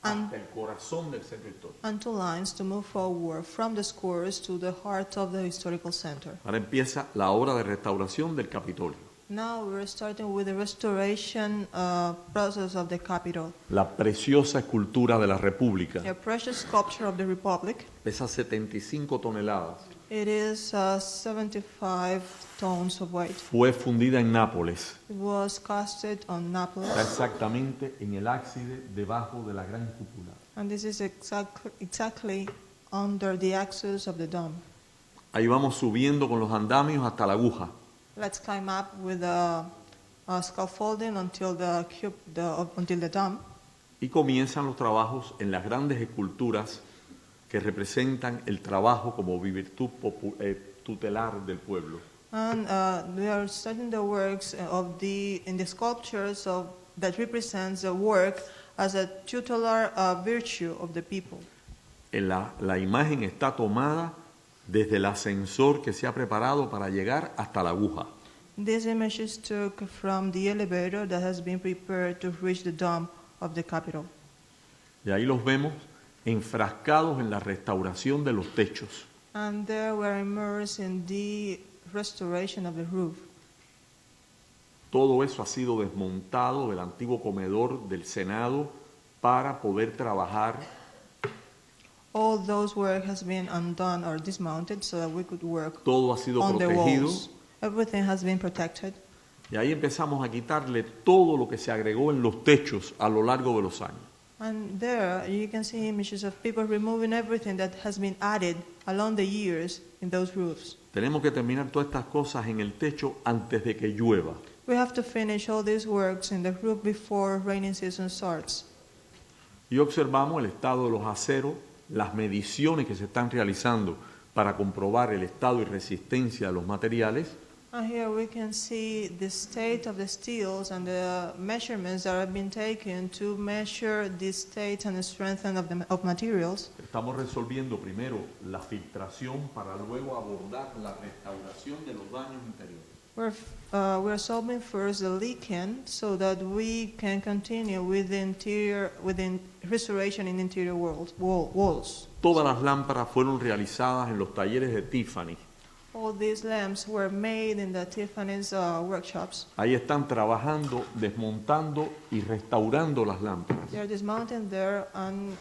and, hasta el corazón del centro histórico. and two lines to move forward from the squares to the heart of the historical center. Ahora empieza la obra de restauración del Capitolio. Now we're starting with the restoration process of the Capitol. La preciosa escultura de la República A precious sculpture of the Republic. pesa 75 toneladas. It is 75 tons of weight. Fue fundida en Nápoles. It was casted on Naples, Está exactamente en el ábside debajo de la gran cúpula. and this is exactly under the axis of the dome. Ahí vamos subiendo con los andamios hasta la aguja. Let's climb up with the scaffolding until the dome, Y comienzan los trabajos en las grandes esculturas que representan el trabajo como virtud tutelar del pueblo. and we are starting the works in the sculptures that represents the work as a tutelar virtue of the people. La imagen está tomada desde el ascensor que se ha preparado para llegar hasta la aguja. This image is took from the elevator that has been prepared to reach the dome of the Capitol. Y ahí los vemos enfrascados en la restauración de los techos. And there we are immersed in the restoration of the roof. Todo eso ha sido desmontado del antiguo comedor del Senado para poder trabajar All those work has been undone or dismounted so that we could work todo ha sido on the protegido walls. Everything has been protected. y ahí empezamos a quitarle todo lo que se agregó en los techos a lo largo de los años. And there you can see images of people removing everything that has been added along the years in those roofs. Tenemos que terminar todas estas cosas en el techo antes de que llueva. We have to finish all these works in the roof before rainy season starts. Y observamos el estado de los aceros, las mediciones que se están realizando para comprobar el estado y resistencia de los materiales. And here we can see the state of the steels and the measurements that have been taken to measure the state and the strength of materials. Estamos resolviendo primero la filtración para luego abordar la restauración de los daños interiores. We're solving first the leaking so that we can continue with the restoration in interior walls. Todas las lámparas fueron realizadas en los talleres de Tiffany. All these lamps were made in the Tiffany's workshops. Ahí están trabajando, desmontando y restaurando las lámparas. They are dismounting there and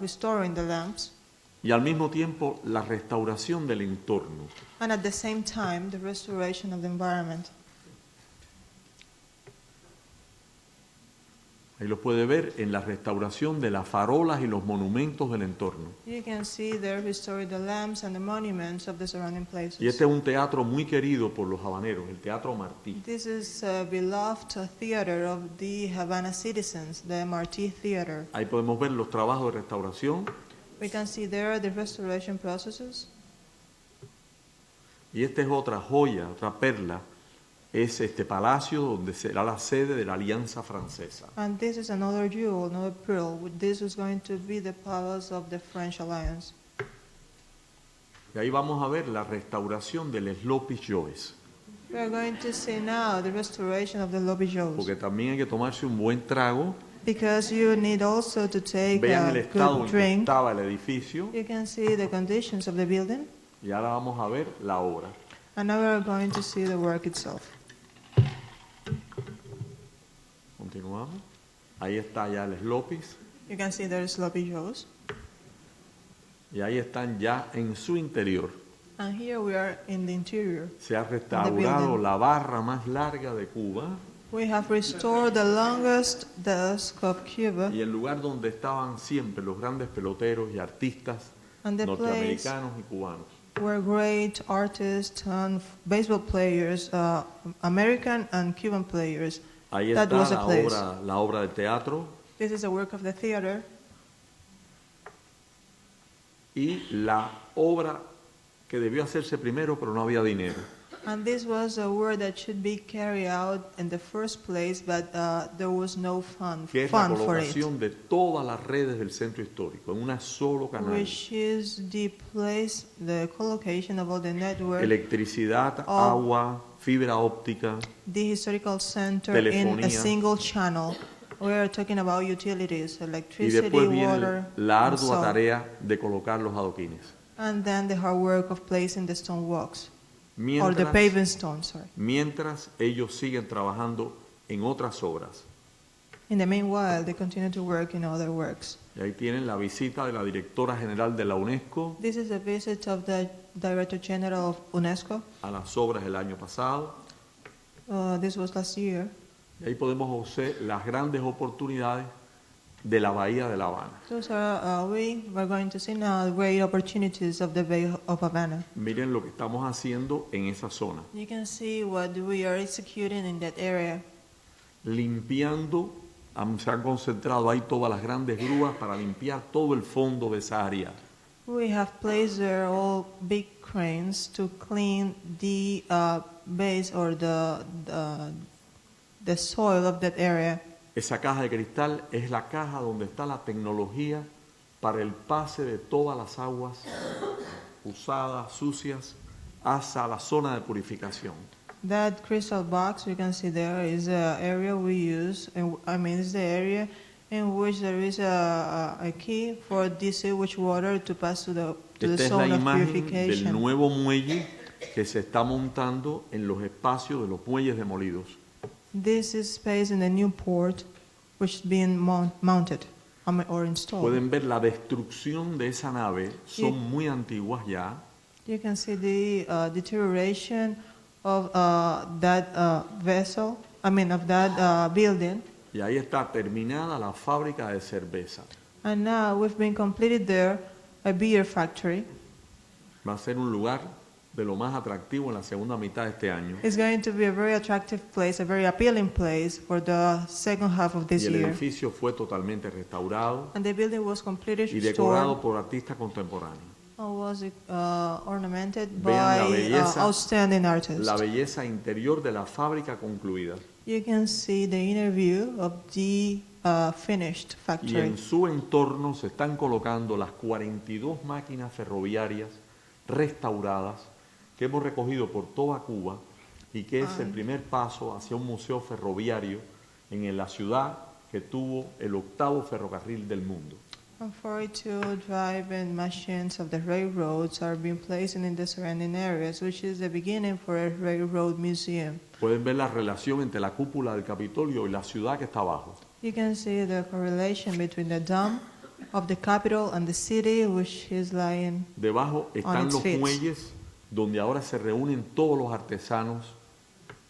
restoring the lamps. Y al mismo tiempo la restauración del entorno. And at the same time, the restoration of the environment. Ahí lo puede ver en la restauración de las farolas y los monumentos del entorno. You can see there restoring the lamps and the monuments of the surrounding places. Y este es un teatro muy querido por los habaneros, el Teatro Martí. This is a beloved theater of the Havana citizens, the Martí Theater. Ahí podemos ver los trabajos de restauración. We can see there the restoration processes. Y esta es otra joya, otra perla, es este palacio donde será la sede de la Alianza Francesa. And this is another jewel, another pearl. This is going to be the palace of the French Alliance. Y ahí vamos a ver la restauración del Sloppy Joes, We are going to see now the restoration of the lobby joes. porque también hay que tomarse un buen trago. Because you need also to take Vean el a estado good en que drink. estaba el edificio You can see the conditions of the building. y ahora vamos a ver la obra. And now we are going to see the work itself. Continuamos. Ahí está ya el Sloppys You can see there is lobby joes. y ahí están ya en su interior. And here we are in the interior. Se ha restaurado building. la barra más larga de Cuba We have restored the longest desk of Cuba y el lugar donde estaban siempre los grandes peloteros y artistas and the place norteamericanos y cubanos. where great artists and baseball players, American and Cuban players. Ahí That está was a place. la obra del teatro This is a work of the theater. y la obra que debió hacerse primero pero no había dinero. And this was a work that should be carried out in the first place, but there was no Que es la fund for it. colocación de todas las redes del centro histórico en un solo canal. Which is the place, the collocation of all the network, Electricidad, Oh. agua, fibra óptica, the historical center in Telefonía. a single channel. We are talking about utilities, y electricity, después viene water, la and ardua so. tarea de colocar los adoquines. And then the hard work of placing the stone walks, or the Mientras, paving stone, sorry. mientras ellos siguen trabajando en otras obras. In the meanwhile, they continue to work in other works. Y ahí tienen la visita de la directora general de la UNESCO This is a visit of the Director General of UNESCO. a las obras del año pasado. This was last year. Y ahí podemos ver las grandes oportunidades de la Bahía de La Habana. Those are, we're going to see now great opportunities of the Bay of Havana. Miren lo que estamos haciendo en esa zona. You can see what we are executing in that area. Limpiando, se han concentrado ahí todas las grandes grúas para limpiar todo el fondo de esa área. We have placed there all big cranes to clean the base or the soil of that area. Esa caja de cristal es la caja donde está la tecnología para el pase de todas las aguas usadas, sucias, hasta la zona de purificación. That crystal box you can see there is an area we use. It's the area in which there is a key for this sewage water to pass to to the Esta es la zone of imagen del purification. nuevo muelle que se está montando en los espacios de los muelles demolidos. This is space in the new port which is being mounted or installed. Pueden ver la destrucción de esa nave, son Sí. muy antiguas ya. You can see the deterioration of that vessel, of that building. Y ahí está terminada la fábrica de cerveza. And now we've been completed there a beer factory. Va a ser un lugar de lo más atractivo en la segunda mitad de este año. It's going to be a very attractive place, a very appealing place for the second half of this Y el year. edificio fue totalmente restaurado And the building was completely y decorado restored por artistas contemporáneos. and was ornamented Vean la by belleza, outstanding artists. la belleza interior de la fábrica concluida. You can see the inner view of the finished Y factory. en su entorno se están colocando las 42 máquinas ferroviarias restauradas que hemos recogido por toda Cuba y que es el primer paso hacia un museo ferroviario en la ciudad que tuvo el 8º ferrocarril del mundo. And 42 drive-in machines of the railroads are being placed in the surrounding areas, which is the beginning for a railroad museum. Pueden ver la relación entre la cúpula del Capitolio y la ciudad que está abajo. You can see the correlation between the dome of the capital and the city, which is lying. Debajo están its los feet. muelles donde ahora se reúnen todos los artesanos.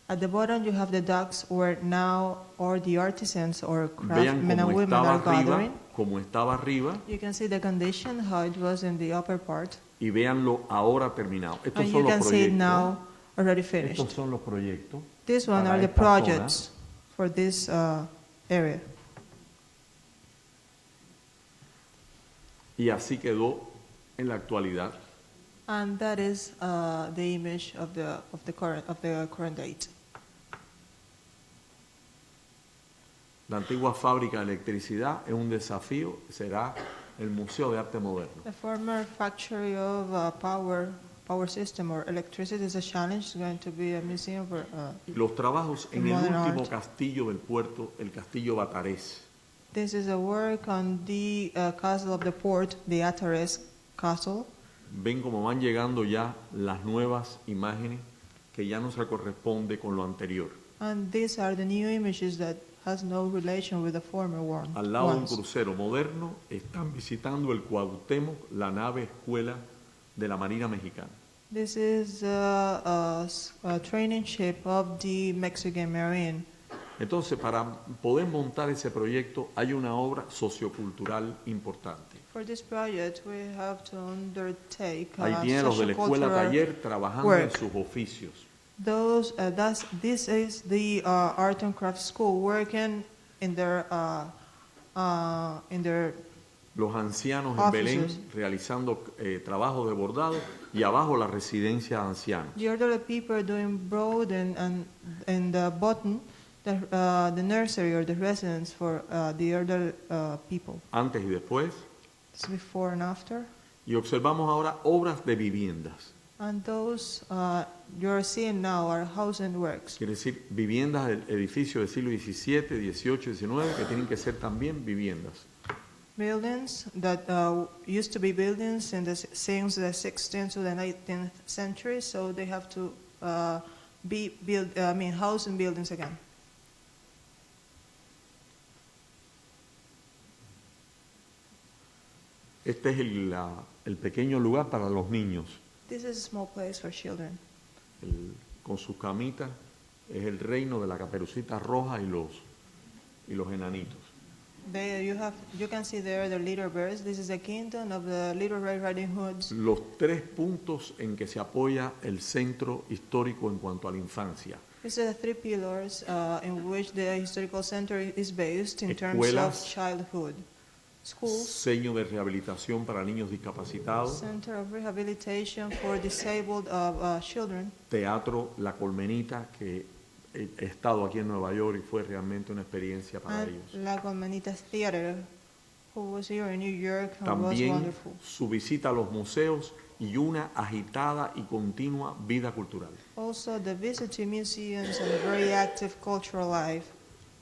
At the bottom, you have the docks where now all the artisans or Vean craftsmen and cómo women estaba are arriba, gathering. como estaba arriba You can see the condition, how it was in the upper part. y véanlo ahora terminado. Estos And son you los can see it proyectos. now already finished. Estos son los proyectos. These one para are the esta zona. projects for this area. Y así quedó en la actualidad. And that is the image of the current date. La antigua fábrica de electricidad es un desafío, será el Museo de Arte Moderno. The former factory of power system or electricity is a challenge. It's going to be a museum for Los trabajos en el Modern último art. castillo del puerto, el castillo Batarés. This is a work on the castle of the port, the Atares Castle. Ven cómo van llegando ya las nuevas imágenes que ya no se corresponde con lo anterior. And these are the new images that has no relation with the former one. Al lado de un ones. crucero moderno están visitando el Cuauhtémoc, la nave escuela de la Marina Mexicana. This is a training ship of the Mexican Marine. Entonces, para poder montar ese proyecto hay una obra sociocultural importante. For this project, we have to undertake Ahí tienen los de la escuela sociocultural taller trabajando en work. sus oficios. This is the art and craft school working in their Los ancianos en Belén Officers. realizando trabajo de bordado y abajo la residencia de ancianos. the elderly people are doing broad and the bottom the nursery or the residence for the elderly people. Antes y después. It's before and after. Y observamos ahora obras de viviendas. And those you're seeing now are housing works. Quiere decir, viviendas del edificio del siglo XVII, XVIII, XIX, que tienen que ser también viviendas. Buildings that used to be buildings since the 16th to the 19th century, so they have to be housing buildings again. Este es el pequeño lugar para los niños. This is a small place for children. Con sus camitas, es el reino de la Caperucita Roja y los enanitos. You can see there the little birds. This is the kingdom of the Little Red Riding Hoods. Los 3 puntos en que se apoya el centro histórico en cuanto a la infancia. These are the 3 pillars in which the historical center is based in terms of Escuelas. childhood. Schools, Seño de rehabilitación para niños discapacitados. Center of Rehabilitation for Disabled Children. Teatro La Colmenita, que he estado aquí en Nueva York y fue realmente una experiencia para And ellos. La Colmenitas Theater, who was here in New York and was También wonderful. su visita a los museos y una agitada y continua vida cultural. Also the visit to museums and a very active cultural life.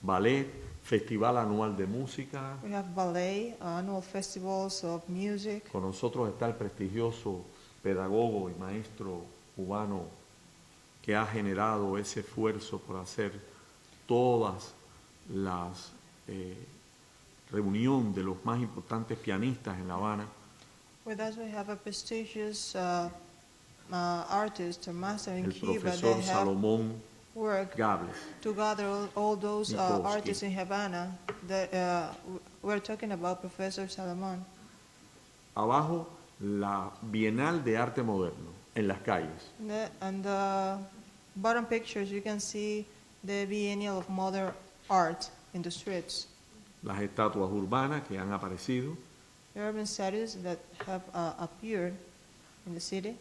Ballet, Festival Anual de Música. We have ballet, annual festivals of music. Con nosotros está el prestigioso pedagogo y maestro cubano que ha generado ese esfuerzo por hacer todas las reunión de los más importantes pianistas en La Habana. With us we have a prestigious artist, a master in El Cuba profesor that have Salomón worked Gables. to gather all those Mikulski. artists in Havana. We're talking about Professor Salomon. Abajo, la Bienal de Arte Moderno, en las calles. And the bottom pictures you can see the Biennial of Modern Art in the streets. Las estatuas urbanas que han aparecido. The urban statues that have appeared in the city.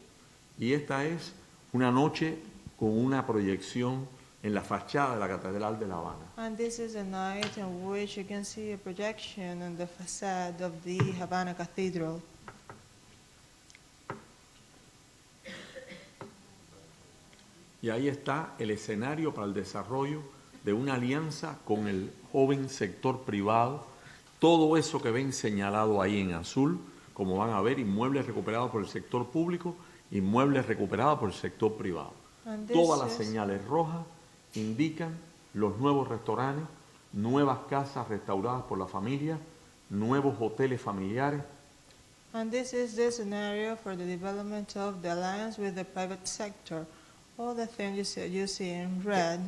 Y esta es una noche con una proyección en la fachada de la Catedral de La Habana. And this is a night in which you can see a projection on the facade of the Havana Cathedral. Y ahí está el escenario para el desarrollo de una alianza con el joven sector privado. Todo eso que ven señalado ahí en azul, como van a ver, inmuebles recuperados por el sector público, inmuebles recuperados por el sector privado. Todas las señales rojas indican los nuevos restaurantes, nuevas casas restauradas por la familia, nuevos hoteles familiares. And this is the scenario for the development of the alliance with the private sector. All the things you see in red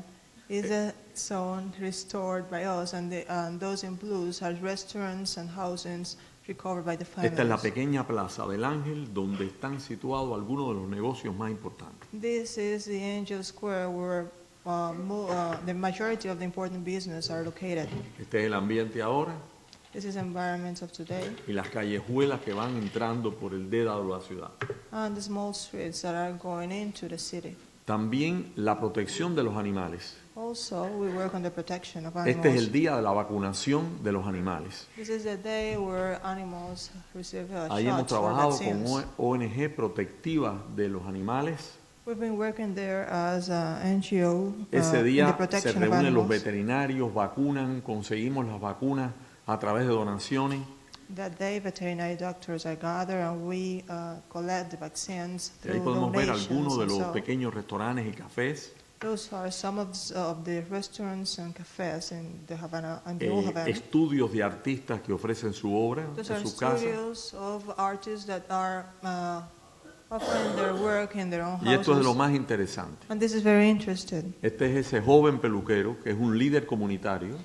is a zone restored by us, and those in blues are restaurants and housings recovered by the families. Esta es la pequeña Plaza del Ángel, donde están situados algunos de los negocios más importantes. This is the Angel Square where the majority of the important business are located. Este es el ambiente ahora This is the environment of today, y las callejuelas que van entrando por el dédalo de la ciudad. and the small streets that are going into the city. También la protección de los animales. Also, we work on the protection of animals. Este es el día de la vacunación de los animales. This is the day where animals receive Ahí hemos shots or trabajado vaccines. con ONG protectivas de los animales. We've been working there as an NGO Ese in the día se protection of reúnen los animals. veterinarios, vacunan, conseguimos las vacunas a través de donaciones. That day, veterinary doctors are gathered and we collect the vaccines Y ahí through podemos ver donations. algunos de and los so pequeños restaurantes y cafés. those are some of the restaurants and cafes in the Havana and the old Havana. Estudios de artistas que ofrecen su obra Those en are su casa. studios of artists that are offering their work in their own Y esto es de lo houses. más interesante. And this is very interesting. Este es ese joven peluquero que es un líder comunitario.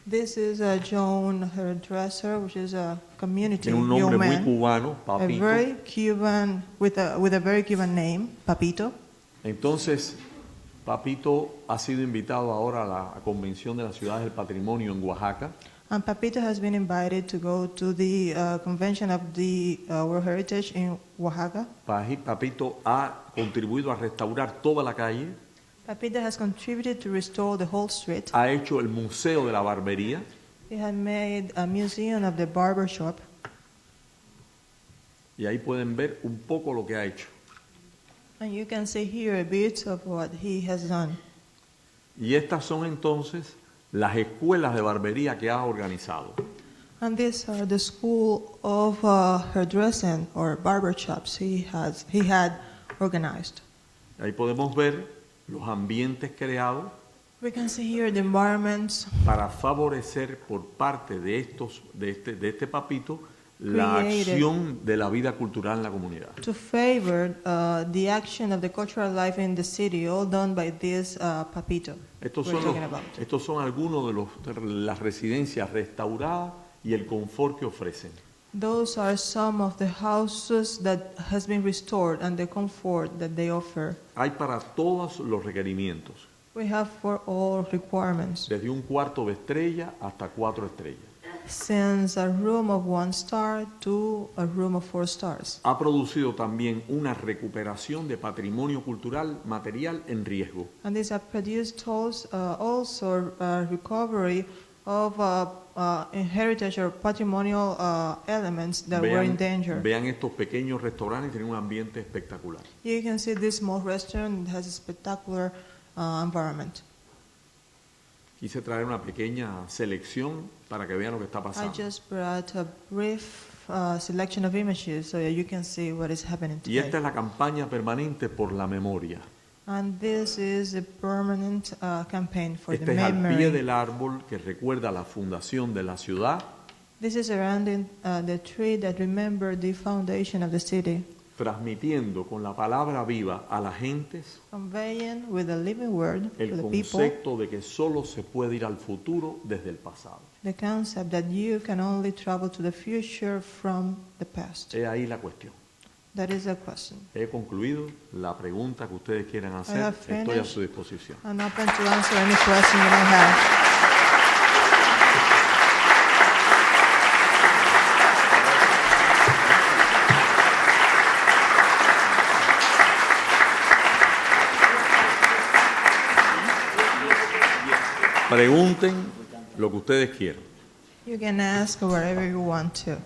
This is Joan Hairdresser, which is a community Tiene un young nombre muy man, cubano, a Papito. very Cuban, with a very Cuban name, Papito. Entonces, Papito ha sido invitado ahora a la Convención de las Ciudades del Patrimonio en Oaxaca. And Papito has been invited to go to the convention of the World Heritage in Oaxaca. Papito ha contribuido a restaurar toda la calle, Papito has contributed to restore the whole street. ha hecho el Museo de la Barbería, He had made a museum of the barber shop. y ahí pueden ver un poco lo que ha hecho. And you can see here a bit of what he has done. Y estas son entonces las escuelas de barbería que ha organizado. And these are the school of hairdressing or barber shops he had organized. Ahí podemos ver los ambientes creados We can see here the environments para favorecer por parte de este Papito la Created. acción de la vida cultural en la comunidad. to favor the action of the cultural life in the city, all done by this Papito Estos we're son, talking about. estos son algunos de las residencias restauradas y el confort que ofrecen. Those are some of the houses that has been restored and the comfort that they offer. Hay para todos los requerimientos, We have for all requirements, desde un cuarto de estrella hasta 4 estrellas. since a room of 1 star to a room of 4 stars. Ha producido también una recuperación de patrimonio cultural material en riesgo. And these have produced also recovery of heritage or patrimonial elements that were in danger. Vean estos pequeños restaurantes, tienen un ambiente espectacular. You can see this small restaurant that has a spectacular environment. quise traer una pequeña selección para que vean lo que está I pasando. just brought a brief selection of images so that you can see what is happening Y esta today. es la campaña permanente por la memoria. And this is a permanent campaign for Este the es al pie memory. del árbol que recuerda la fundación de la ciudad, This is surrounding the tree that remember the foundation of the city, transmitiendo con la palabra viva a las gentes conveying with the living word to el the people concepto de que solo se puede ir al futuro desde el pasado. the concept that you can only travel to the future from the past. He ahí la cuestión. That is the question. He concluido. La pregunta que ustedes quieran hacer, have estoy a finished. su disposición. I'm open to answer any question you may have. Pregunten lo que ustedes quieran. You can ask wherever you want to.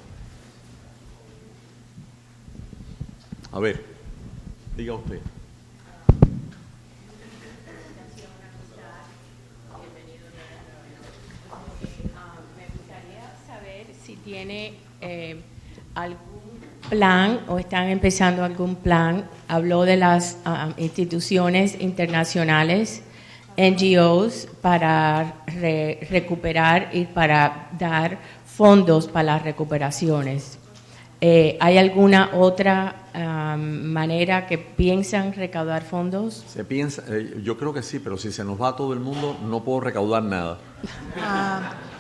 A ver, diga usted. Me gustaría saber si tiene algún plan o están empezando algún plan. Habló de las instituciones internacionales, NGOs, para recuperar y para dar fondos para las recuperaciones. ¿Hay alguna otra manera que piensan recaudar fondos? Se piensa, yo creo que sí, pero si se nos va todo el mundo, no puedo recaudar nada.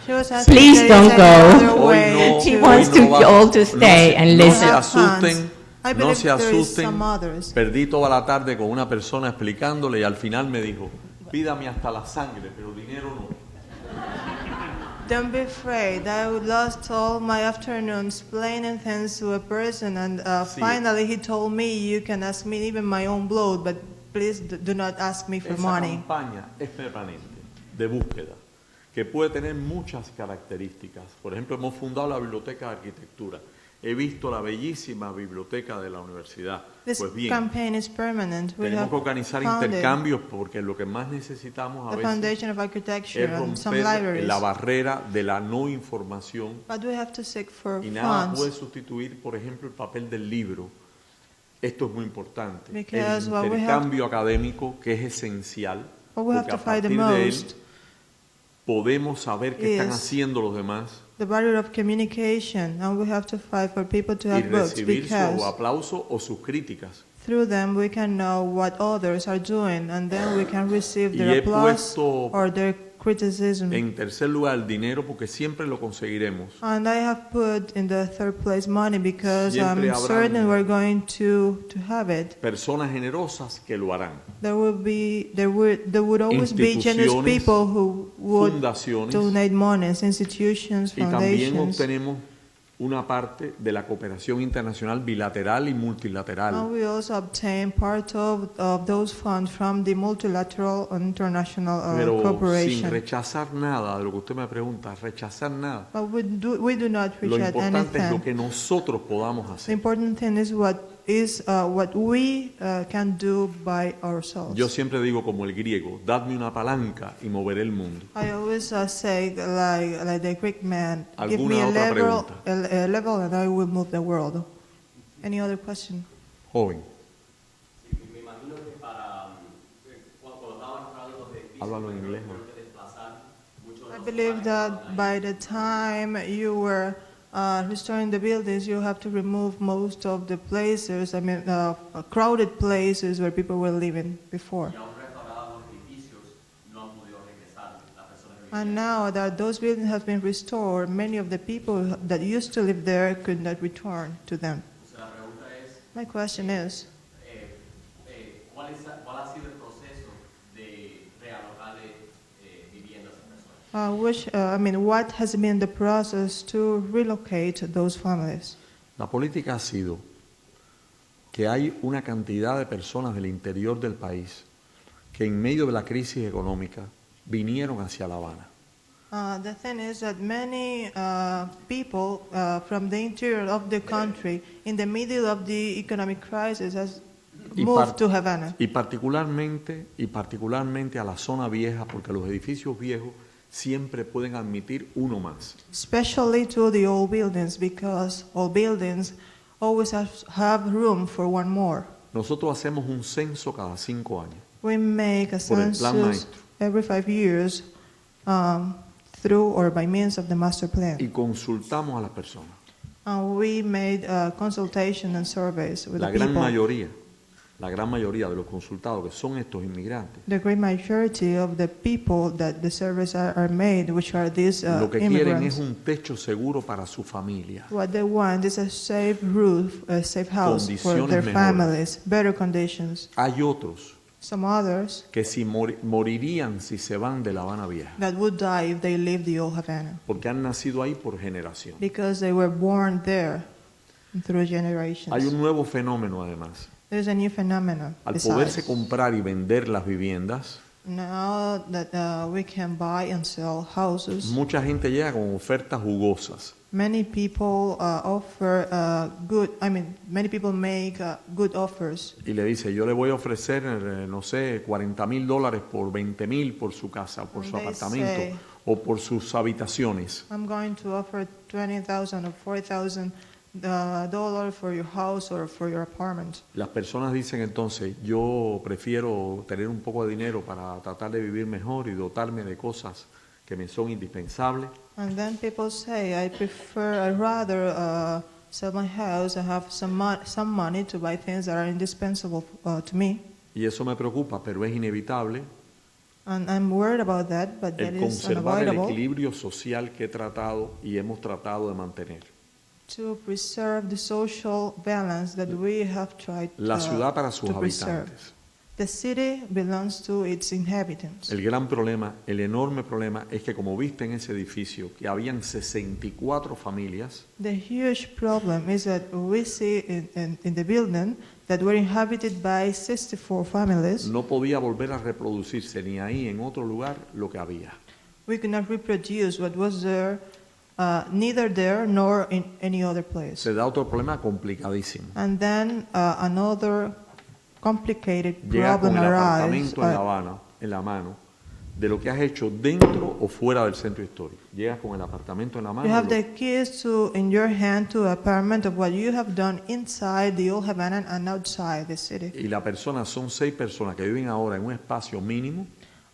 She was asking Please if there is don't any go. other Hoy way no, She to- wants hoy no to va- all to stay and no listen. se asusten, I no believe se there is asusten. some others. Perdí toda la tarde con una persona explicándole y al final me dijo, pídame hasta la sangre, pero dinero no. Don't be afraid. I lost all my afternoon explaining things to a person, and Sí. finally he told me, "You can ask me even my own blood, but please do not ask me for Esa money." campaña es permanente, de búsqueda, que puede tener muchas características. Por ejemplo, hemos fundado la Biblioteca de Arquitectura. He visto la bellísima biblioteca de la universidad. This Pues bien, campaign is permanent. We tenemos have que organizar founded intercambios porque lo que más necesitamos a the veces foundation of architecture es and some romper libraries, la barrera de la no información but we have to seek for y nada puede funds. sustituir, por ejemplo, el papel del libro. Esto es muy importante. Because El what we have- intercambio académico que es esencial, What we have porque a to fight the partir de él most podemos saber qué están is haciendo los demás the barrier of communication, and we have to fight for people to y have books recibir su because aplauso o sus críticas. through them we can know what others are doing, and then we can receive Y their he applause puesto or their criticism. En tercer lugar, el dinero, porque siempre lo conseguiremos. And I have put in the third place money because Siempre I'm habrán- certain we're going to have it. Personas generosas que lo harán. There would always be generous Instituciones, people who would Fundaciones. donate monies, institutions, Y también foundations. obtenemos una parte de la cooperación internacional bilateral y multilateral. And we also obtain part of those funds from the multilateral and international Pero sin cooperation. rechazar nada de lo que usted me pregunta, rechazar nada. But we do not Lo reject importante es lo anything. que nosotros podamos The hacer. important thing is what we can do by ourselves. Yo siempre digo como el griego, dadme una palanca y moveré el mundo. I always say like the Greek man, give me ¿Alguna otra pregunta? a level and I will move the world. Any other question? Joven, Me imagino que para cuando estaban entrando los edificios, háblalo en inglés. ¿no? que desplazar muchos de I los believe that by the time you were restoring the buildings, you have to remove most of the places, crowded places where people were living before. y aún restaurados los edificios no han podido regresar las personas que And now that those buildings have been restored, many of the people that used to live there could not return to them. Entonces, la pregunta es, My question is, ¿cuál ha sido el proceso de realojar viviendas a personas? what has been the process to relocate those families? La política ha sido que hay una cantidad de personas del interior del país que en medio de la crisis económica vinieron hacia La Habana. The thing is that many people from the interior of the country, in the middle of the economic crisis, has Y moved to Havana. y particularmente a la zona vieja, porque los edificios viejos siempre pueden admitir uno más. Especially to the old buildings, because old buildings always have room for one more. Nosotros hacemos un censo cada 5 años. We make a Por el plan census maestro. every 5 years through or by means of the master plan. Y consultamos a las personas. And we made consultation and surveys with La the gran people. mayoría de los consultados que son estos inmigrantes, The great majority of the people that the surveys are made, which are these lo que quieren es immigrants, un techo seguro para su familia. what they want is a safe roof, a safe house for Condiciones their mejores. families, better conditions. Hay otros Some others que si morirían si se van de La Habana Vieja, that would die if they leave the old Havana, porque han nacido ahí por generación. because they were born there through generations. Hay un nuevo fenómeno además. There's a new phenomenon. Al poderse Besides, comprar y vender las viviendas, now that we can buy and sell houses, mucha gente llega con ofertas jugosas. many people many people make good offers. Y le dice, yo le voy a ofrecer, no sé, $40,000 por $20,000 por su casa, por su And they apartamento say, o por sus habitaciones. I'm going to offer $20,000 or $40,000 for your house or for your apartment. Las personas dicen entonces, yo prefiero tener un poco de dinero para tratar de vivir mejor y dotarme de cosas que me son indispensables. And then people say, I'd rather sell my house and have some money to buy things that are indispensable to me. Y eso me preocupa, pero es inevitable And I'm worried about that, but that el is conservar el unavoidable, equilibrio social que he tratado y hemos tratado de mantener. to preserve the social balance that we have tried La ciudad para sus to preserve. habitantes. The city belongs to its inhabitants. El gran problema, el enorme problema es que como viste en ese edificio que habían 64 familias, The huge problem is that we see in the building that were inhabited by 64 families. no podía volver a reproducirse ni ahí en otro lugar lo que había. We could not reproduce what was there, neither there nor in any other place. Se da otro problema complicadísimo. And then another complicated Llega con problem el arises. apartamento en la mano, de lo que has hecho dentro o fuera del centro histórico. Llegas con el apartamento en la mano. You have the keys in your hand to apartment of what you have done inside the old Havana and outside the city. Y la persona, son 6 personas que viven ahora en un espacio mínimo.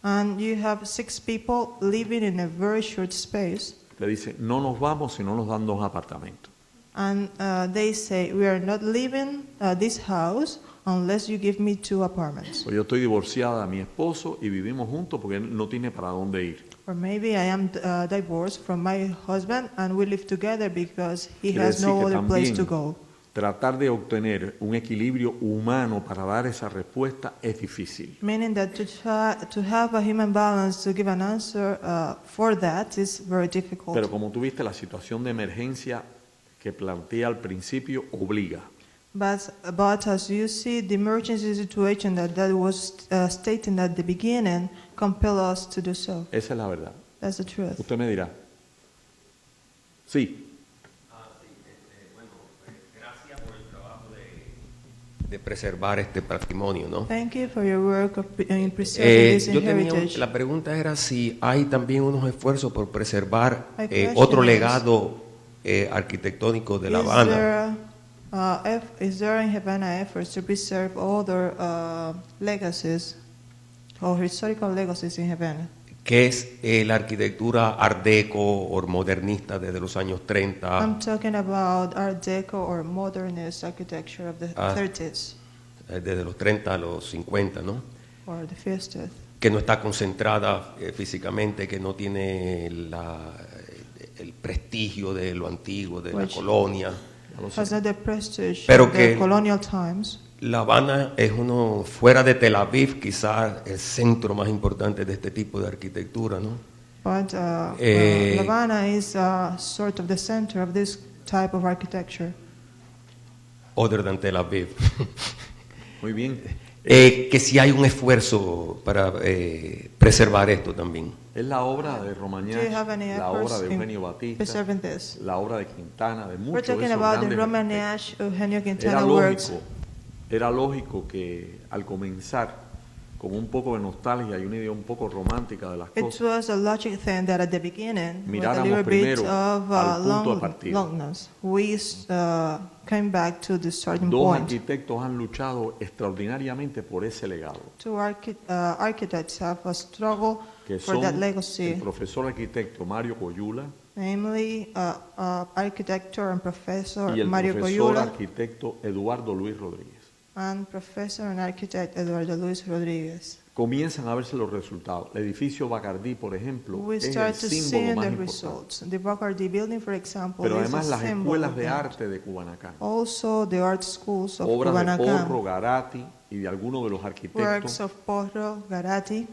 And you have 6 people living in a very short space. Le dicen, no nos vamos si no nos dan 2 apartamentos. And they say, we are not leaving this house unless you give me 2 apartments. Pues yo estoy divorciada de mi esposo y vivimos juntos porque él no tiene para dónde ir. Or maybe I am divorced from my husband and we live together because he Quiere has decir no que other place también to go. tratar de obtener un equilibrio humano para dar esa respuesta es difícil. Meaning that to have a human balance to give an answer for that is very difficult. Pero como tú viste, la situación de emergencia que plantea al principio obliga. But as you see, the emergency situation that was stated at the beginning compel us to do so. Esa es la verdad. That's the truth. Usted me dirá. Sí, Gracias por el trabajo de preservar este patrimonio, ¿no? Thank you for your work in preserving this Yo tenía, heritage. la pregunta era si hay también unos esfuerzos por preservar My question otro is, legado arquitectónico de La Habana. Is there in Havana efforts to preserve other legacies or historical legacies in Havana? Que es la arquitectura art deco o modernista desde los años 30 I'm talking about Art Deco or modernist architecture of the 30s desde los 30 a los 50, ¿no? or the 50s. Que no está concentrada físicamente, que no tiene el prestigio de lo antiguo, de la Which- colonia. Has not the prestige Pero of the que- colonial times. La Habana es uno, fuera de Tel Aviv, quizás el centro más importante de este tipo de arquitectura, ¿no? But La Habana is sort of the center of this type of architecture. Other than Tel Aviv. muy bien. Que si hay un esfuerzo para preservar esto también. Es la obra de Do Romagnach, you have any la efforts obra de in Eugenio Batista, preserving this? la obra de Quintana, de We're muchos de talking esos about the grandes Romagnach, Eugenio Era Quintana works. lógico que al comenzar con un poco de nostalgia y una idea un poco romántica de las It cosas, was a logic thing that at the beginning, with a Miráramos little bit primero of al punto de partida. longness, we came back to the starting dos point. arquitectos han luchado extraordinariamente por ese legado, Two architects have a struggle que for son that el legacy, profesor arquitecto Mario Coyula namely architecture and professor y el Mario profesor Coyula arquitecto Eduardo Luis Rodríguez. and professor and architect Eduardo Luis Rodriguez. Comienzan a verse los resultados. El edificio Bacardí, por ejemplo, We es el start to see símbolo más the importante. results. The Bacardi building, for example, Pero is además a las symbol escuelas of de that. arte de Cubanacán, Also, the art schools of obras de Kubanacan, Porro, Garatti y de algunos de los works arquitectos. of Porro, Garatti.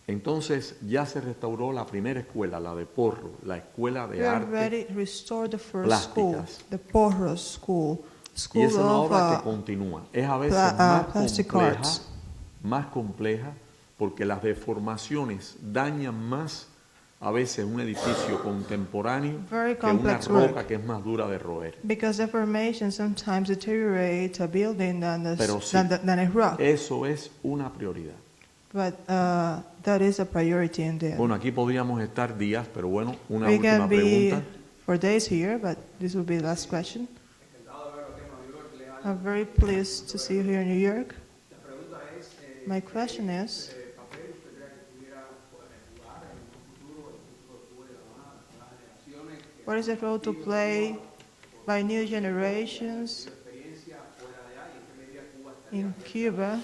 Entonces ya se restauró la primera escuela, la de Porro, la escuela We de already arte, restored the first plásticas. school, the Porro School, y school esa es una of obra que continúa. Es a veces plastic arts. más compleja, porque las deformaciones dañan más a veces un edificio contemporáneo Very que una complex roca work. que es más dura de roer. Because deformation sometimes deteriorates a building Pero sí, than a rock. eso es una prioridad. But that is a priority in there. Bueno, aquí podríamos estar días, pero bueno, una We última can be pregunta. for days here, but this will be the last question. I'm very pleased to see you here in New York. My question is, what is the role to play by new generations in Cuba?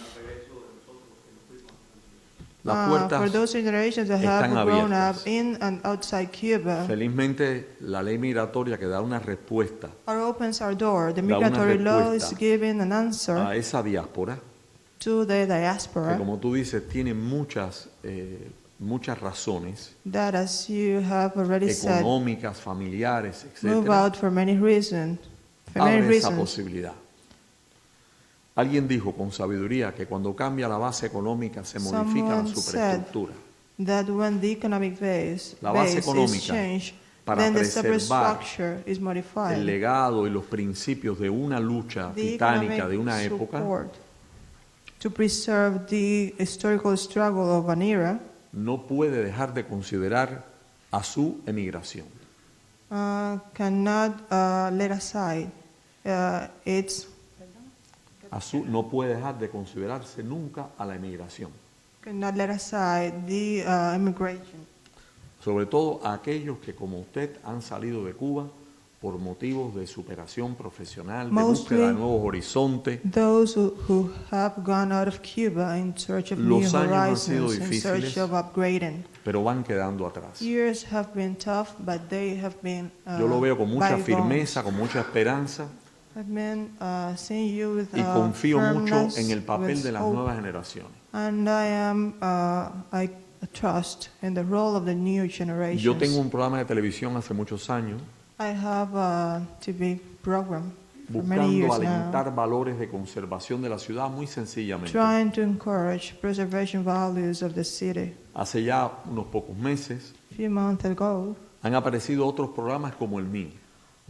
Las For puertas, those generations that have están grown abiertas. up in and outside Cuba, felizmente, la ley migratoria que da una respuesta opens our door. The Da una migratory law is respuesta giving an answer a esa diáspora, to the que diaspora como tú dices, tiene muchas razones that, as you have already said, económicas, familiares, move etcétera, out for many reasons. For many abre esa reasons. posibilidad. Alguien dijo con sabiduría que cuando cambia la base económica se modifica la Someone superestructura. That when the economic base La base is económica changed, para then the preservar superstructure is El modified. legado y los principios de una lucha The titánica economic de una época support to preserve the historical struggle of an era no puede dejar de considerar a su emigración. cannot let aside its No puede dejar de considerarse nunca a la emigración. cannot let aside the immigration. Sobre todo a aquellos que como usted han salido de Cuba por motivos de superación profesional, de Mostly búsqueda de nuevos horizontes. Those who have gone out of Cuba in search of new Los años han sido horizons, in search difíciles. of upgrading. Pero van quedando atrás. Years have been tough, but they have been Yo lo veo con mucha bygones. firmeza, con mucha esperanza I've been seeing you with y confío mucho firmness, en el papel with de las hope, nuevas generaciones. and I trust in the role of the new generations. Yo tengo un programa de televisión hace muchos años I have a TV program for many years buscando now, alentar valores de conservación de la ciudad muy sencillamente. trying to encourage preservation values of the city. Hace ya unos pocos meses A few months ago, han aparecido otros programas como el mío.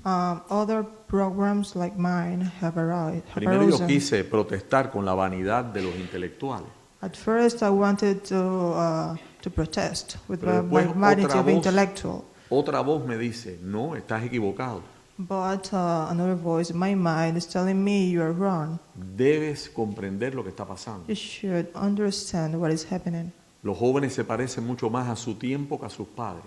other programs like mine have Primero yo arisen. quise protestar con la vanidad de los intelectuales, At first, I wanted to protest with Pero my después vanity otra of voz- intellectual. otra voz me dice, no, estás equivocado, But another voice in my mind is telling me you are wrong. debes comprender lo que está pasando. You should understand what is happening. Los jóvenes se parecen mucho más a su tiempo que a sus padres.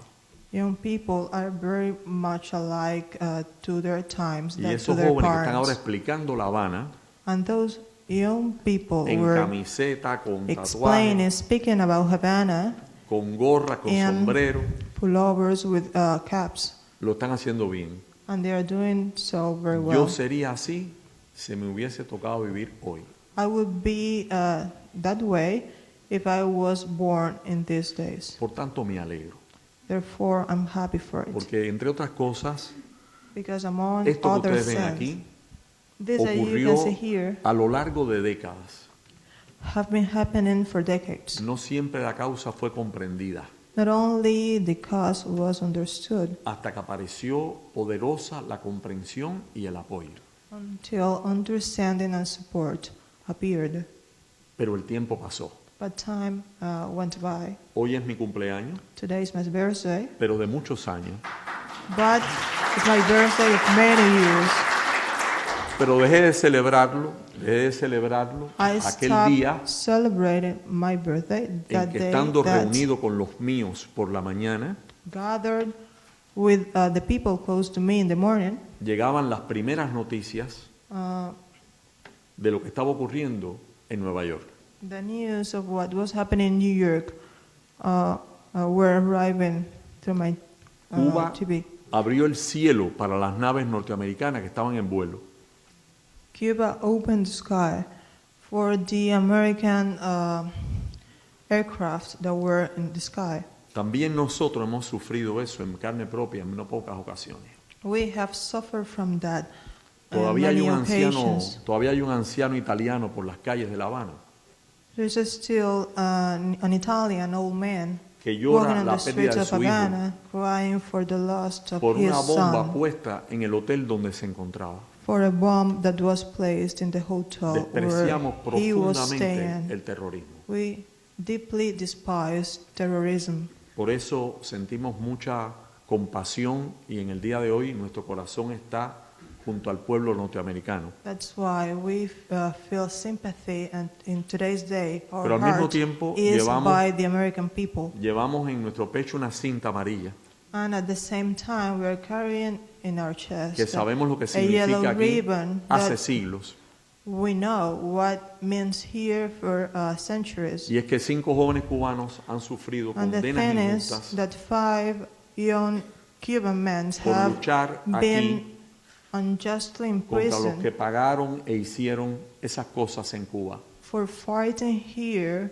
Young people are very much alike to their times Y than to esos their jóvenes que están ahora parents. explicando La Habana And those young people en were camiseta, con explaining, tatuajes, speaking about Havana, con gorra, con and sombrero, pullovers with caps. lo están haciendo bien. And they are doing so very well. Yo sería así si me hubiese tocado vivir hoy. I would be that way if I was born in these days. Por tanto, me alegro. Therefore, I'm happy for it. Porque, entre otras cosas, Because among esto que other ustedes ven things, aquí this that you ocurrió can see here a lo largo de décadas. have been happening for decades. No siempre la causa fue comprendida, Not only the cause was understood hasta que apareció poderosa la comprensión y el apoyo. until understanding and support appeared. Pero el tiempo pasó. but time went by. Hoy es mi cumpleaños, Today is my birthday, pero de muchos años. but it's my birthday of many years. Pero dejé de celebrarlo I aquel día stopped celebrating my birthday en that que day estando that reunido con los míos por la mañana, gathered with the people close to me in the morning. llegaban las primeras noticias Uh, de lo que estaba ocurriendo en Nueva York. the news of what was happening in New York were arriving through my Cuba TV. abrió el cielo para las naves norteamericanas que estaban en vuelo. Cuba opened the sky for the American aircraft that were in the sky. También nosotros hemos sufrido eso en carne propia en no pocas ocasiones. We have suffered from that Todavía hay many un occasions. anciano italiano por las calles de La Habana There's still an Italian old man que llora walking on la the pérdida streets de of su hijo Havana, crying for the loss of por his una bomba son, puesta en el hotel donde se encontraba. for a bomb that was placed in the hotel where Despreciamos he was profundamente staying. el terrorismo. We deeply despise terrorism. Por eso sentimos mucha compasión y en el día de hoy nuestro corazón está junto al pueblo norteamericano. That's why we feel sympathy, and in today's day, our Pero al mismo heart tiempo is llevamos- by the American people. Llevamos en nuestro pecho una cinta amarilla And at the same time, we are carrying in our chest que sabemos lo que a yellow significa aquí ribbon hace that siglos. we know what means here for centuries. Y es que 5 jóvenes cubanos han sufrido And the condenas thing is injustas that 5 young Cuban men por have luchar been aquí unjustly contra los que imprisoned pagaron e hicieron esas cosas en Cuba. for fighting here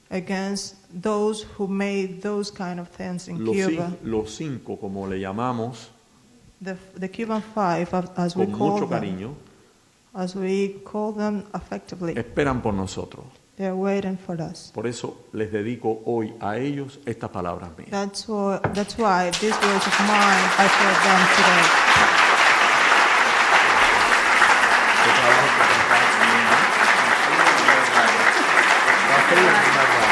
against those who made those kind of things in Cuba. Los 5, como le llamamos, The Cuban Five, as we con call mucho them, cariño, as we call them affectively, esperan por nosotros. they're waiting for us. Por eso les dedico hoy a ellos estas palabras mías. That's why these words of mine are for them today. Qué trabajo que están haciendo.